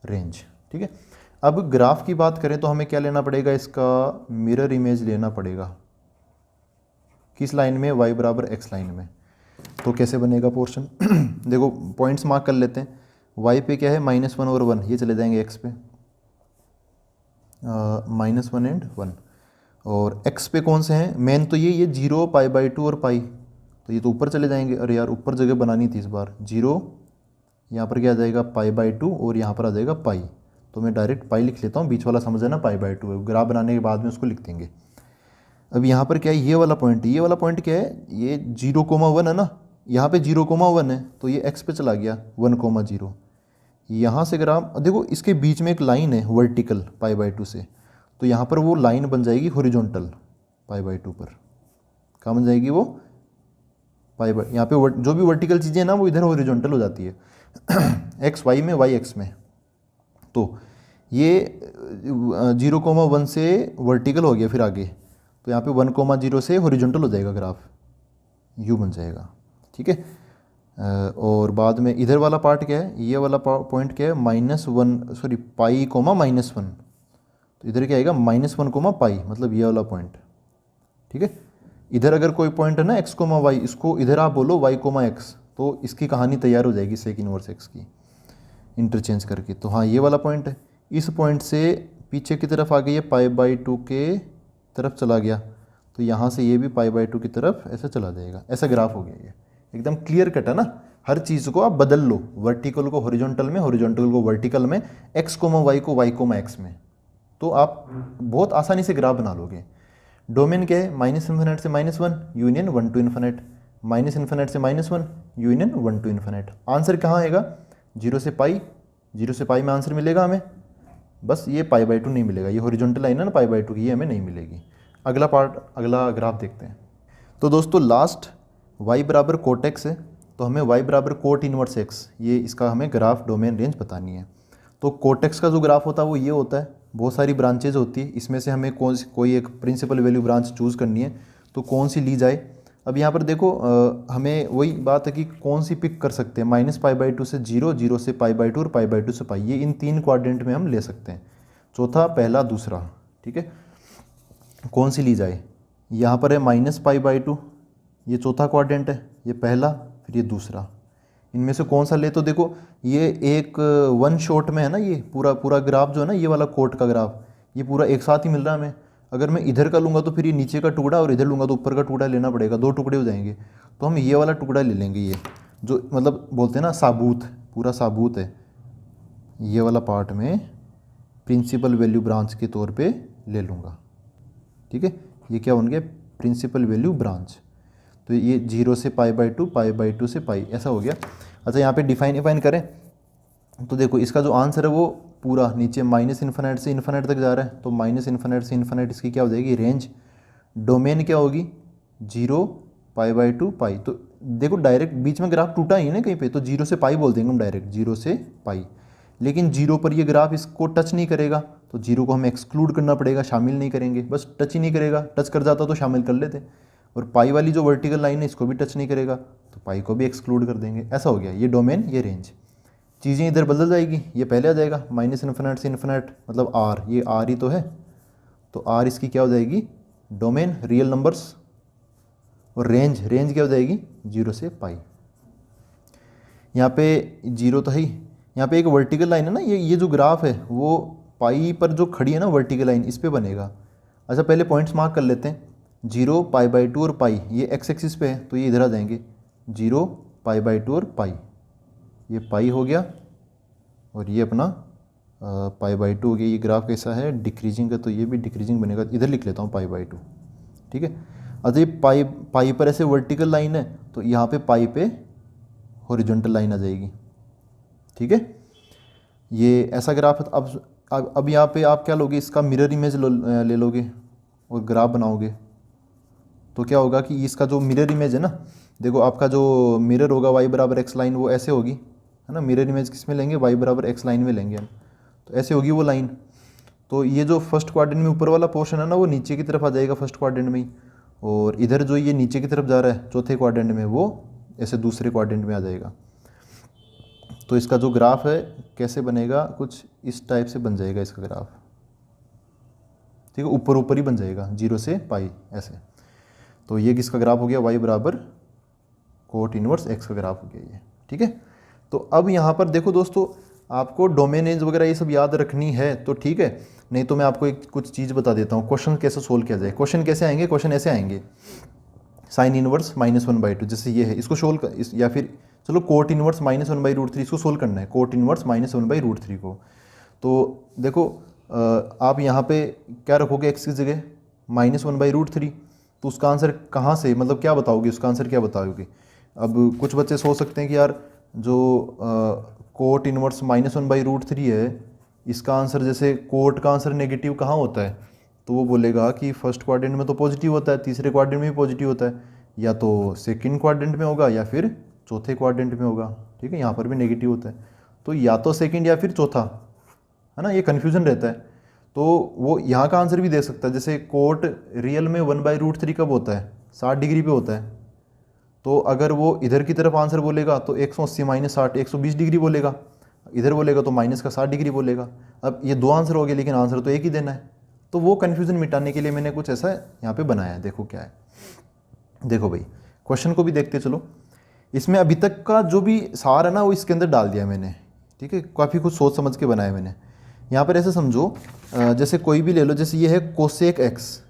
रेंज, ठीक है। अब ग्राफ की बात करें तो हमें क्या लेना पड़ेगा, इसका मिरर इमेज लेना पड़ेगा, किस लाइन में, y बराबर x लाइन में। तो कैसे बनेगा पोर्शन देखो पॉइंट्स मार्क कर लेते हैं, y पे क्या है -1 और 1, ये चले जाएंगे x पे, -1 एंड 1, और x पे कौन से हैं मेन, तो ये 0 π/2 और पाई, तो ये तो ऊपर चले जाएंगे। अरे यार ऊपर जगह बनानी थी इस बार, 0 यहाँ पर क्या आ जाएगा π/2 और यहाँ पर आ जाएगा पाई, तो मैं डायरेक्ट पाई लिख लेता हूँ, बीच वाला समझ है ना π/2 है, ग्राफ बनाने के बाद में उसको लिख देंगे। अब यहाँ पर क्या है, ये वाला पॉइंट, ये वाला पॉइंट क्या है, ये 0,1 है ना, यहाँ पे 0,1 है, तो ये x पे चला गया 1,0। यहाँ से ग्राफ देखो, इसके बीच में एक लाइन है वर्टिकल π/2 से, तो यहाँ पर वो लाइन बन जाएगी हॉरिजॉन्टल π/2 पर, कहाँ बन जाएगी वो, यहाँ पे जो भी वर्टिकल चीज़ें हैं ना वो इधर हॉरिजॉन्टल हो जाती है एक्स वाई में, वाई एक्स में। तो ये 0,1 से वर्टिकल हो गया, फिर आगे तो यहाँ पे 1,0 से हॉरिजॉन्टल हो जाएगा ग्राफ, यू बन जाएगा, ठीक है। और बाद में इधर वाला पार्ट क्या है, ये वाला पॉइंट क्या है, -1 सॉरी पाई कोमा -1, तो इधर क्या आएगा -1 पाई, मतलब ये वाला पॉइंट, ठीक है। इधर अगर कोई पॉइंट है ना x, y, इसको इधर आप बोलो y, x, तो इसकी कहानी तैयार हो जाएगी सेक इनवर्स x की इंटरचेंज करके। तो हाँ ये वाला पॉइंट है, इस पॉइंट से पीछे की तरफ आ गई है π/2 के तरफ चला गया, तो यहाँ से ये भी π/2 की तरफ ऐसा चला जाएगा, ऐसा ग्राफ हो गया। ये एकदम क्लियर कट है ना, हर चीज़ को आप बदल लो, वर्टिकल को हॉरिजॉन्टल में, हॉरिजॉन्टल को वर्टिकल में, x, y को y, x में, तो आप बहुत आसानी से ग्राफ बना लोगे। डोमेन क्या है, -∞ से -1 यूनियन 1 टू इन्फिनिट, -∞ से -1 यूनियन 1 टू इन्फिनिट। आंसर कहाँ आएगा, 0 से पाई, 0 से पाई में आंसर मिलेगा हमें, बस ये π/2 नहीं मिलेगा, ये हॉरिजॉन्टल लाइन है ना π/2 की, ये हमें नहीं मिलेगी। अगला पार्ट, अगला ग्राफ देखते हैं। तो दोस्तों लास्ट y बराबर कोट x है, तो हमें y बराबर कोट इनवर्स x, ये इसका हमें ग्राफ डोमेन रेंज बतानी है। तो कोट x का जो ग्राफ होता है वो ये होता है, बहुत सारी ब्रांचेज होती है, इसमें से हमें कोई एक प्रिंसिपल वैल्यू ब्रांच चूज़ करनी है, तो कौन सी ली जाए। अब यहाँ पर देखो हमें वही बात है कि कौन सी पिक कर सकते हैं, -π/2 से 0, 0 से π/2 और π/2 से पाई, ये इन 3 क्वाड्रेंट में हम ले सकते हैं, चौथा, पहला, दूसरा, ठीक है। कौन सी ली जाए, यहाँ पर है -π/2, ये चौथा क्वाड्रेंट है, ये पहला, फिर ये दूसरा, इनमें से कौन सा ले। तो देखो ये एक वन शॉट में है ना, ये पूरा ग्राफ जो है ना, ये वाला कोट का ग्राफ, ये पूरा एक साथ ही मिल रहा है हमें। अगर मैं इधर का लूँगा तो फिर ये नीचे का टुकड़ा, और इधर लूँगा तो ऊपर का टुकड़ा लेना पड़ेगा, 2 टुकड़े हो जाएंगे। तो हम ये वाला टुकड़ा ले लेंगे, ये जो मतलब बोलते हैं ना साबूत, पूरा साबूत है, ये वाला पार्ट में प्रिंसिपल वैल्यू ब्रांच के तौर पे ले लूँगा, ठीक है। ये क्या बन गया, प्रिंसिपल वैल्यू ब्रांच। तो ये 0 से पाई बाई 2 से पाई ऐसा हो गया। अच्छा यहाँ पे डिफाइन करें तो देखो इसका जो आंसर है वो पूरा नीचे माइनस इन्फिनिट से इन्फिनिट तक जा रहा है, तो माइनस इन्फिनिट से इन्फिनिट इसकी क्या हो जाएगी रेंज। डोमेन क्या होगी 0 पाई/2 पाई। तो देखो डायरेक्ट बीच में ग्राफ टूटा ही है ना कहीं पे, तो 0 से पाई बोल देंगे हम डायरेक्ट 0 से पाई। लेकिन 0 पर ये ग्राफ इसको टच नहीं करेगा, तो 0 को हमें एक्सक्लूड करना पड़ेगा, शामिल नहीं करेंगे, बस टच ही नहीं करेगा। टच कर जाता तो शामिल कर लेते। और पाई वाली जो वर्टिकल लाइन है इसको भी टच नहीं करेगा, तो पाई को भी एक्सक्लूड कर देंगे। ऐसा हो गया ये डोमेन ये रेंज। चीज़ें इधर बदल जाएगी, ये पहले आ जाएगा माइनस इन्फिनिट से इन्फिनिट मतलब आर, ये आर ही तो है, तो आर इसकी क्या हो जाएगी डोमेन रियल नंबर्स। और रेंज क्या हो जाएगी 0 से पाई। यहाँ पे 0 तो है ही, यहाँ पे एक वर्टिकल लाइन है ना, ये जो ग्राफ है वो पाई पर जो खड़ी है ना वर्टिकल लाइन इस पे बनेगा। अच्छा पहले पॉइंट्स मार्क कर लेते हैं, 0 पाई/2 और पाई ये एक्स एक्सिस पे है, तो ये इधर आ जाएंगे 0 पाई/2 और पाई, ये पाई हो गया और ये अपना पाई/2 हो गया। ये ग्राफ कैसा है डिक्रीजिंग का, तो ये भी डिक्रीजिंग बनेगा, इधर लिख लेता हूँ पाई/2, ठीक है। अच्छा ये पाई पर ऐसे वर्टिकल लाइन है, तो यहाँ पे पाई पे हॉरिजॉन्टल लाइन आ जाएगी, ठीक है। ये ऐसा ग्राफ है। अब यहाँ पे आप क्या लोगे, इसका मिरर इमेज ले लोगे और ग्राफ बनाओगे, तो क्या होगा कि इसका जो मिरर इमेज है ना, देखो आपका जो मिरर होगा y बराबर x लाइन वो ऐसे होगी, है ना। मिरर इमेज किस में लेंगे y बराबर x लाइन में लेंगे हम, तो ऐसे होगी वो लाइन। तो ये जो फर्स्ट क्वाड्रेंट में ऊपर वाला पोर्शन है ना वो नीचे की तरफ आ जाएगा फर्स्ट क्वाड्रेंट में ही, और इधर जो ये नीचे की तरफ जा रहा है चौथे क्वाड्रेंट में वो ऐसे दूसरे क्वाड्रेंट में आ जाएगा। तो इसका जो ग्राफ है कैसे बनेगा, कुछ इस टाइप से बन जाएगा इसका ग्राफ, ठीक है। ऊपर ही बन जाएगा 0 से पाई ऐसे। तो ये किसका ग्राफ हो गया y बराबर कोट इनवर्स x का ग्राफ हो गया ये, ठीक है। तो अब यहाँ पर देखो दोस्तों, आपको डोमेन रेंज वगैरह ये सब याद रखनी है तो ठीक है, नहीं तो मैं आपको एक कुछ चीज़ बता देता हूँ क्वेश्चन कैसे सोल्व किया जाए। क्वेश्चन कैसे आएंगे, क्वेश्चन ऐसे आएंगे साइन इनवर्स -1/2 जैसे ये है, इसको सोल्व या फिर चलो कोट इनवर्स -1/√3 इसको सोल्व करना है, कोट इनवर्स -1/√3 को। तो देखो आप यहाँ पे क्या रखोगे x की जगह -1/√3, तो उसका आंसर कहाँ से, मतलब क्या बताओगे, उसका आंसर क्या बताओगे। अब कुछ बच्चे सोच सकते हैं कि यार जो कोट इनवर्स -1/√3 है इसका आंसर, जैसे कोट का आंसर नेगेटिव कहाँ होता है, तो वो बोलेगा कि फर्स्ट क्वाड्रेंट में तो पॉजिटिव होता है, तीसरे क्वाड्रेंट में भी पॉजिटिव होता है, या तो सेकंड क्वाड्रेंट में होगा या फिर चौथे क्वाड्रेंट में होगा, ठीक है। यहाँ पर भी नेगेटिव होता है, तो या तो सेकंड या फिर चौथा, है ना, ये कन्फ्यूजन रहता है। तो वो यहाँ का आंसर भी दे सकता है, जैसे कोट रियल में 1/√3 कब होता है 60 डिग्री पे होता है, तो अगर वो इधर की तरफ आंसर बोलेगा तो 180 - 60 120 डिग्री बोलेगा, इधर बोलेगा तो माइनस का 60 डिग्री बोलेगा। अब ये दो आंसर हो गए लेकिन आंसर तो एक ही देना है, तो वो कन्फ्यूजन मिटाने के लिए मैंने कुछ ऐसा यहाँ पे बनाया है। देखो क्या है, देखो भाई क्वेश्चन को भी देखते चलो। इसमें अभी तक का जो भी सार है ना वो इसके अंदर डाल दिया मैंने, ठीक है। काफ़ी कुछ सोच समझ के बनाया मैंने। यहाँ पर ऐसे समझो, जैसे कोई भी ले लो, जैसे ये है कोसेक एक्स,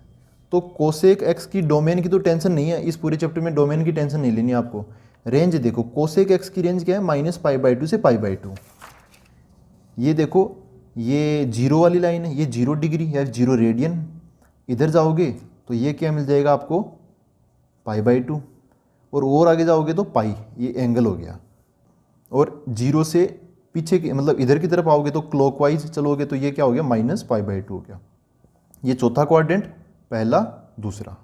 तो कोसेक एक्स की डोमेन की तो टेंशन नहीं है, इस पूरे चैप्टर में डोमेन की टेंशन नहीं लेनी आपको। रेंज देखो कोसेक एक्स की रेंज क्या है -π/2 से π/2। ये देखो ये 0 वाली लाइन है, ये 0 डिग्री या 0 रेडियन, इधर जाओगे तो ये क्या मिल जाएगा आपको π/2, और आगे जाओगे तो पाई, ये एंगल हो गया। और 0 से पीछे की मतलब इधर की तरफ आओगे तो क्लॉकवाइज चलोगे तो ये क्या हो गया -π/2 हो गया। ये चौथा क्वाड्रेंट, पहला दूसरा।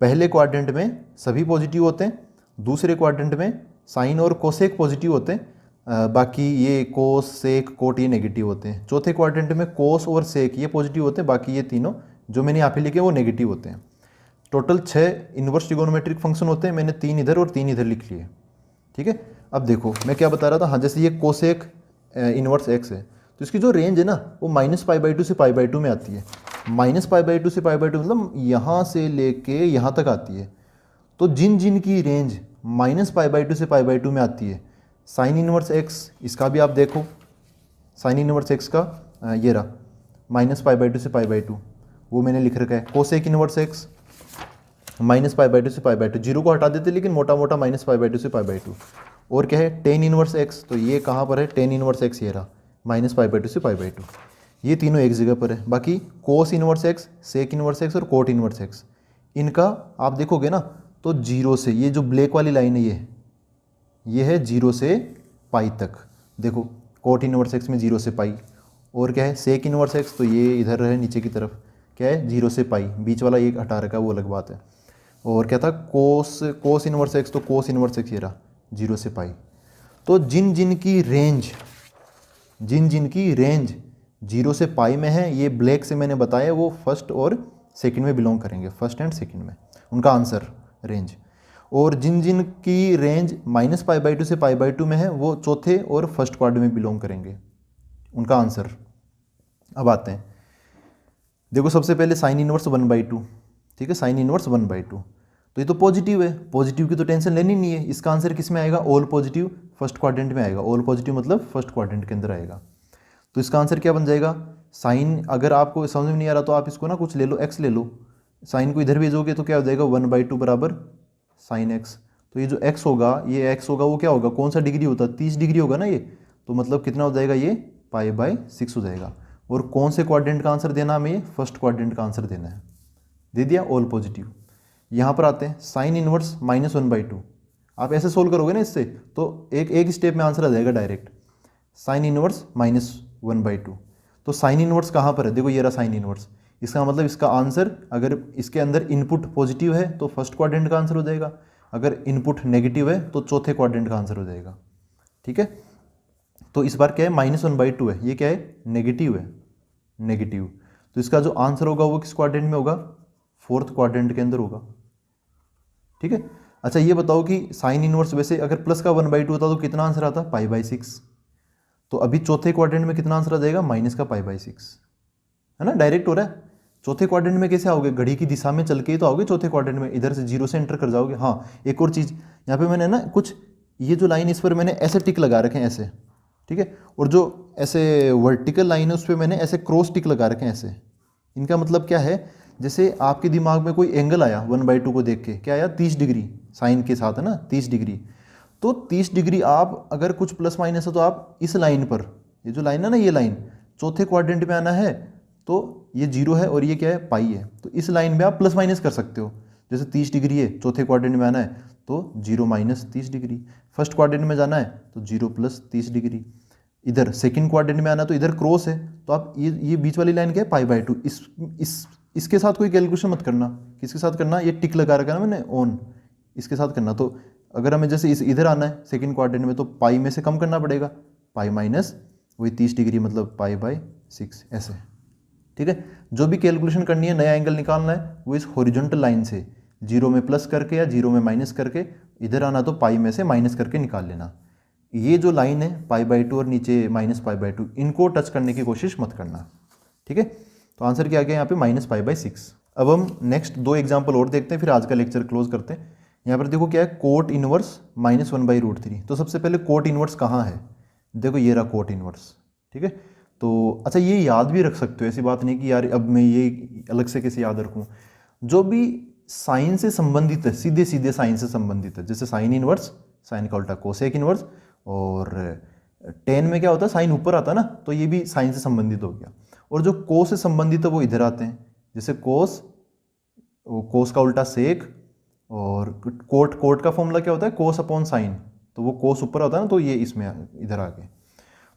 पहले क्वाड्रेंट में सभी पॉजिटिव होते हैं, दूसरे क्वाड्रेंट में साइन और कोसेक पॉजिटिव होते हैं, बाकी ये कोस सेक कोट ये नेगेटिव होते हैं। चौथे क्वाड्रेंट में कोस और सेक ये पॉजिटिव होते हैं, बाकी ये तीनों जो मैंने यहाँ पे लिखे वो नेगेटिव होते हैं। टोटल 6 इन्वर्स ट्रिगोनोमेट्रिक फंक्शन होते हैं, मैंने 3 इधर और 3 इधर लिख लिए, ठीक है। अब देखो मैं क्या बता रहा था, हाँ जैसे ये कोसेक इन्वर्स एक्स है तो इसकी जो रेंज है ना वो -π/2 से π/2 में आती है। -π/2 से π/2 मतलब यहाँ से लेके यहाँ तक आती है। तो जिन की रेंज -π/2 से π/2 में आती है, साइन इनवर्स एक्स इसका भी आप देखो, साइन इनवर्स एक्स का ये रहा -π/2 से π/2 वो मैंने लिख रखा है। कोसेक इनवर्स एक्स -π/2 से π/2, 0 को हटा देते लेकिन मोटा मोटा -π/2 से π/2। और क्या है टेन इनवर्स एक्स, तो ये कहाँ पर है टेन इनवर्स एक्स, ये रहा -π/2 से π/2। ये तीनों एक जगह पर है। बाकी cos inverse x, sec inverse x और कोट इनवर्स एक्स, इनका आप देखोगे ना तो जीरो से, ये जो ब्लैक वाली लाइन है ये है जीरो से पाई तक। देखो कोट इनवर्स एक्स में जीरो से पाई, और क्या है सेक इनवर्स एक्स, तो ये इधर है नीचे की तरफ, क्या है जीरो से पाई, बीच वाला एक हटा रखा है वो अलग बात है। और क्या था कोस इनवर्स एक्स, तो कोस इनवर्स एक्स ये रहा जीरो से पाई। तो जिन जिन की रेंज जीरो से पाई में है, ये ब्लैक से मैंने बताया, वो फर्स्ट और सेकंड में बिलोंग करेंगे, फर्स्ट एंड सेकंड में उनका आंसर रेंज। और जिन जिन की range minus pi by two से पाई बाई टू में है, वो चौथे और फर्स्ट क्वाड्रेंट में बिलोंग करेंगे, उनका आंसर। अब आते हैं, देखो सबसे पहले साइन इनवर्स 1/2, ठीक है, साइन इनवर्स 1/2, तो ये तो पॉजिटिव है, पॉजिटिव की तो टेंशन लेनी नहीं है। इसका आंसर किस में आएगा, ऑल पॉजिटिव फर्स्ट क्वाड्रेंट में आएगा, ऑल पॉजिटिव मतलब फर्स्ट क्वाड्रेंट के अंदर आएगा। तो इसका आंसर क्या बन जाएगा, साइन, अगर आपको समझ में नहीं आ रहा तो आप इसको ना कुछ ले लो, एक्स ले लो, साइन को इधर भेजोगे तो क्या हो जाएगा 1/2 बराबर साइन एक्स। तो ये जो एक्स होगा, ये एक्स होगा वो क्या होगा, कौन सा डिग्री होता है, 30 डिग्री होगा ना ये, तो मतलब कितना हो जाएगा ये पाई/6 हो जाएगा। और कौन से क्वाड्रेंट का आंसर देना हमें, ये फर्स्ट क्वाड्रेंट का आंसर देना है, दे दिया ऑल पॉजिटिव। यहाँ पर आते हैं साइन इनवर्स -1/2, आप ऐसे सोल्व करोगे ना इससे तो एक स्टेप में आंसर आ जाएगा डायरेक्ट, साइन इनवर्स -1/2। तो साइन इनवर्स कहाँ पर है, देखो ये रहा साइन इनवर्स, इसका मतलब इसका आंसर, अगर इसके अंदर इनपुट पॉजिटिव है तो फर्स्ट क्वाड्रेंट का आंसर हो जाएगा, अगर इनपुट नेगेटिव है तो चौथे क्वाड्रेंट का आंसर हो जाएगा, ठीक है। तो इस बार क्या है -1/2 है, ये क्या है नेगेटिव है, नेगेटिव, तो इसका जो आंसर होगा वो किस क्वाड्रेंट में होगा, फोर्थ क्वाड्रेंट के अंदर होगा, ठीक है। अच्छा ये बताओ कि साइन इनवर्स वैसे अगर प्लस का 1/2 होता तो कितना आंसर आता, पाई/6, तो अभी चौथे क्वाड्रेंट में कितना आंसर आ जाएगा, माइनस का पाई/6, है ना, डायरेक्ट हो रहा है। चौथे क्वाड्रेंट में कैसे आओगे, घड़ी की दिशा में चल के ही तो आओगे चौथे क्वाड्रेंट में, इधर से जीरो से एंटर कर जाओगे। हाँ एक और चीज़, यहाँ पे मैंने ना कुछ ये जो लाइन इस पर मैंने ऐसे टिक लगा रखे हैं ऐसे, ठीक है, और जो ऐसे वर्टिकल लाइन है उस पर मैंने ऐसे क्रॉस टिक लगा रखे हैं ऐसे। इनका मतलब क्या है, जैसे आपके दिमाग में कोई एंगल आया 1/2 को देख के, क्या आया 30 डिग्री साइन के साथ, है ना 30 डिग्री, तो 30 डिग्री आप अगर कुछ प्लस माइनस है तो आप इस लाइन पर, ये जो लाइन है ना ये लाइन चौथे क्वाड्रेंट में आना है, तो ये जीरो है और ये क्या है पाई है, तो इस लाइन में आप प्लस माइनस कर सकते हो। जैसे 30 डिग्री है चौथे क्वाड्रेंट में आना है तो 0 - 30 डिग्री, फर्स्ट क्वाड्रेंट में जाना है तो 0 + 30 डिग्री, इधर सेकंड क्वाड्रेंट में आना तो इधर क्रॉस है, तो आप ये बीच वाली लाइन क्या है पाई/2। इसके साथ कोई कैलकुलेशन मत करना, किसके साथ करना, ये टिक लगा रखा है ना मैंने ऑन, इसके साथ करना। तो अगर हमें जैसे इधर आना है सेकंड क्वाड्रेंट में तो पाई में से कम करना पड़ेगा, पाई माइनस वही 30 डिग्री मतलब पाई/6 ऐसे, ठीक है। जो भी कैलकुलेशन करनी है, नया एंगल निकालना है, वो इस हॉरिजॉन्टल लाइन से जीरो में प्लस करके या जीरो में माइनस करके, इधर आना तो पाई में से माइनस करके निकाल लेना। ये जो लाइन है पाई/2 और नीचे -पाई/2, इनको टच करने की कोशिश मत करना, ठीक है। तो आंसर क्या आ गया यहाँ पे -पाई/6। अब हम नेक्स्ट दो एग्जाम्पल और देखते हैं, फिर आज का लेक्चर क्लोज करते हैं। यहाँ पर देखो क्या है, कोट इनवर्स -1/√3। तो सबसे पहले कोट इनवर्स कहाँ है, देखो ये रहा कोट इनवर्स, ठीक है। तो अच्छा ये याद भी रख सकते हो, ऐसी बात नहीं कि यार अब मैं ये अलग से कैसे याद रखूँ, जो भी साइन से संबंधित है, सीधे सीधे साइन से संबंधित है, जैसे साइन इनवर्स, साइन का उल्टा कोसेक इनवर्स, और टेन में क्या होता है साइन ऊपर आता है ना, तो ये भी साइन से संबंधित हो गया। और जो कोस से संबंधित है वो इधर आते हैं, जैसे कोस का उल्टा सेक, और कोट का फॉर्मूला क्या होता है cos/sin, तो वो कोस ऊपर होता है ना, तो ये इसमें इधर आ गए।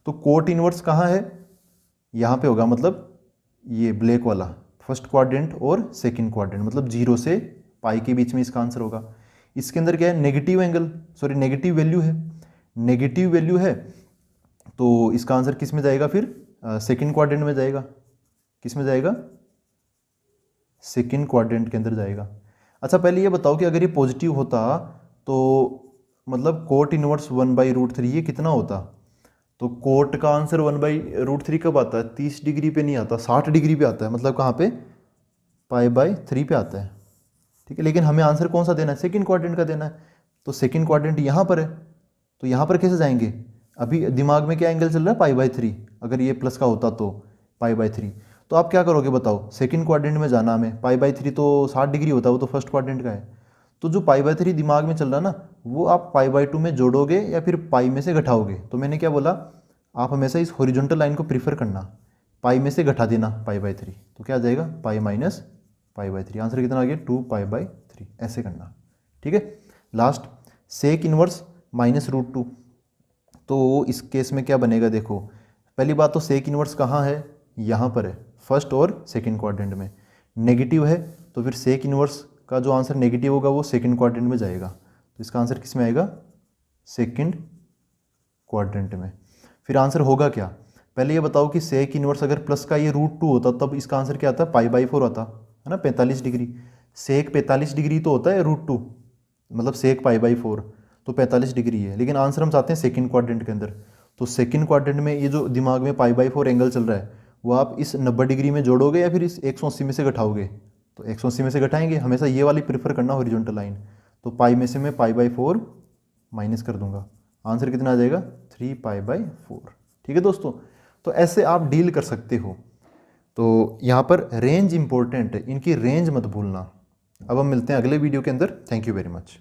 तो कोट इनवर्स कहाँ है, यहाँ पे होगा, मतलब ये ब्लैक वाला फर्स्ट क्वाड्रेंट और सेकंड क्वाड्रेंट, मतलब जीरो से पाई के बीच में इसका आंसर होगा। इसके अंदर क्या है negative angle, sorry negative value है, नेगेटिव वैल्यू है, तो इसका आंसर किस में जाएगा फिर, सेकंड क्वाड्रेंट में जाएगा, किस में जाएगा, सेकंड क्वाड्रेंट के अंदर जाएगा। अच्छा पहले ये बताओ कि अगर ये पॉजिटिव होता तो मतलब कोट इनवर्स 1/√3 ये कितना होता, तो कोट का आंसर 1/√3 कब आता है, 30 डिग्री पे नहीं आता, 60 डिग्री पे आता है, मतलब कहाँ पे, पाई/3 पे आता है, ठीक है। लेकिन हमें आंसर कौन सा देना है, सेकंड क्वाड्रेंट का देना है, तो सेकंड क्वाड्रेंट यहाँ पर है, तो यहाँ पर कैसे जाएंगे, अभी दिमाग में क्या एंगल चल रहा है पाई/3, अगर ये प्लस का होता तो पाई/3, तो आप क्या करोगे बताओ, सेकंड क्वाड्रेंट में जाना हमें, पाई/3 तो 60 डिग्री होता है, वो तो फर्स्ट क्वाड्रेंट का है, तो जो पाई/3 दिमाग में चल रहा है ना, वो आप पाई/2 में जोड़ोगे या फिर पाई में से घटाओगे। तो मैंने क्या बोला, आप हमेशा इस हॉरिजॉन्टल लाइन को प्रीफर करना, पाई में से घटा देना पाई/3, तो क्या आ जाएगा पाई-6 पाई/3। आंसर कितना आ गया 2π/3, ऐसे करना, ठीक है। लास्ट सेक इनवर्स -√2, तो इस केस में क्या बनेगा देखो, पहली बात तो सेक इनवर्स कहाँ है, यहाँ पर है, फर्स्ट और सेकंड क्वाड्रेंट में। नेगेटिव है तो फिर सेक इनवर्स का जो आंसर नेगेटिव होगा वो सेकंड क्वाड्रेंट में जाएगा, तो इसका आंसर किस में आएगा, सेकंड क्वाड्रेंट में। फिर आंसर होगा क्या, पहले ये बताओ कि सेक इनवर्स अगर प्लस का ये √2 होता तब इसका आंसर क्या आता, π/4 आता है ना, 45 डिग्री। सेक 45 डिग्री तो होता है √2, मतलब सेक π/4 तो 45 डिग्री है, लेकिन आंसर हम चाहते हैं सेकंड क्वाड्रेंट के अंदर। तो सेकंड क्वाड्रेंट में ये जो दिमाग में π/4 एंगल चल रहा है वो आप इस 90 डिग्री में जोड़ोगे या फिर इस 180 में से घटाओगे, तो 180 में से घटाएंगे, हमेशा ये वाली प्रेफर करना हॉरिजॉन्टल लाइन। तो पाई में से मैं π/4 माइनस कर दूंगा, आंसर कितना आ जाएगा 3π/4, ठीक है दोस्तों। तो ऐसे आप डील कर सकते हो। तो यहाँ पर रेंज इंपॉर्टेंट है, इनकी रेंज मत भूलना। अब हम मिलते हैं अगले वीडियो के अंदर। Thank you very much.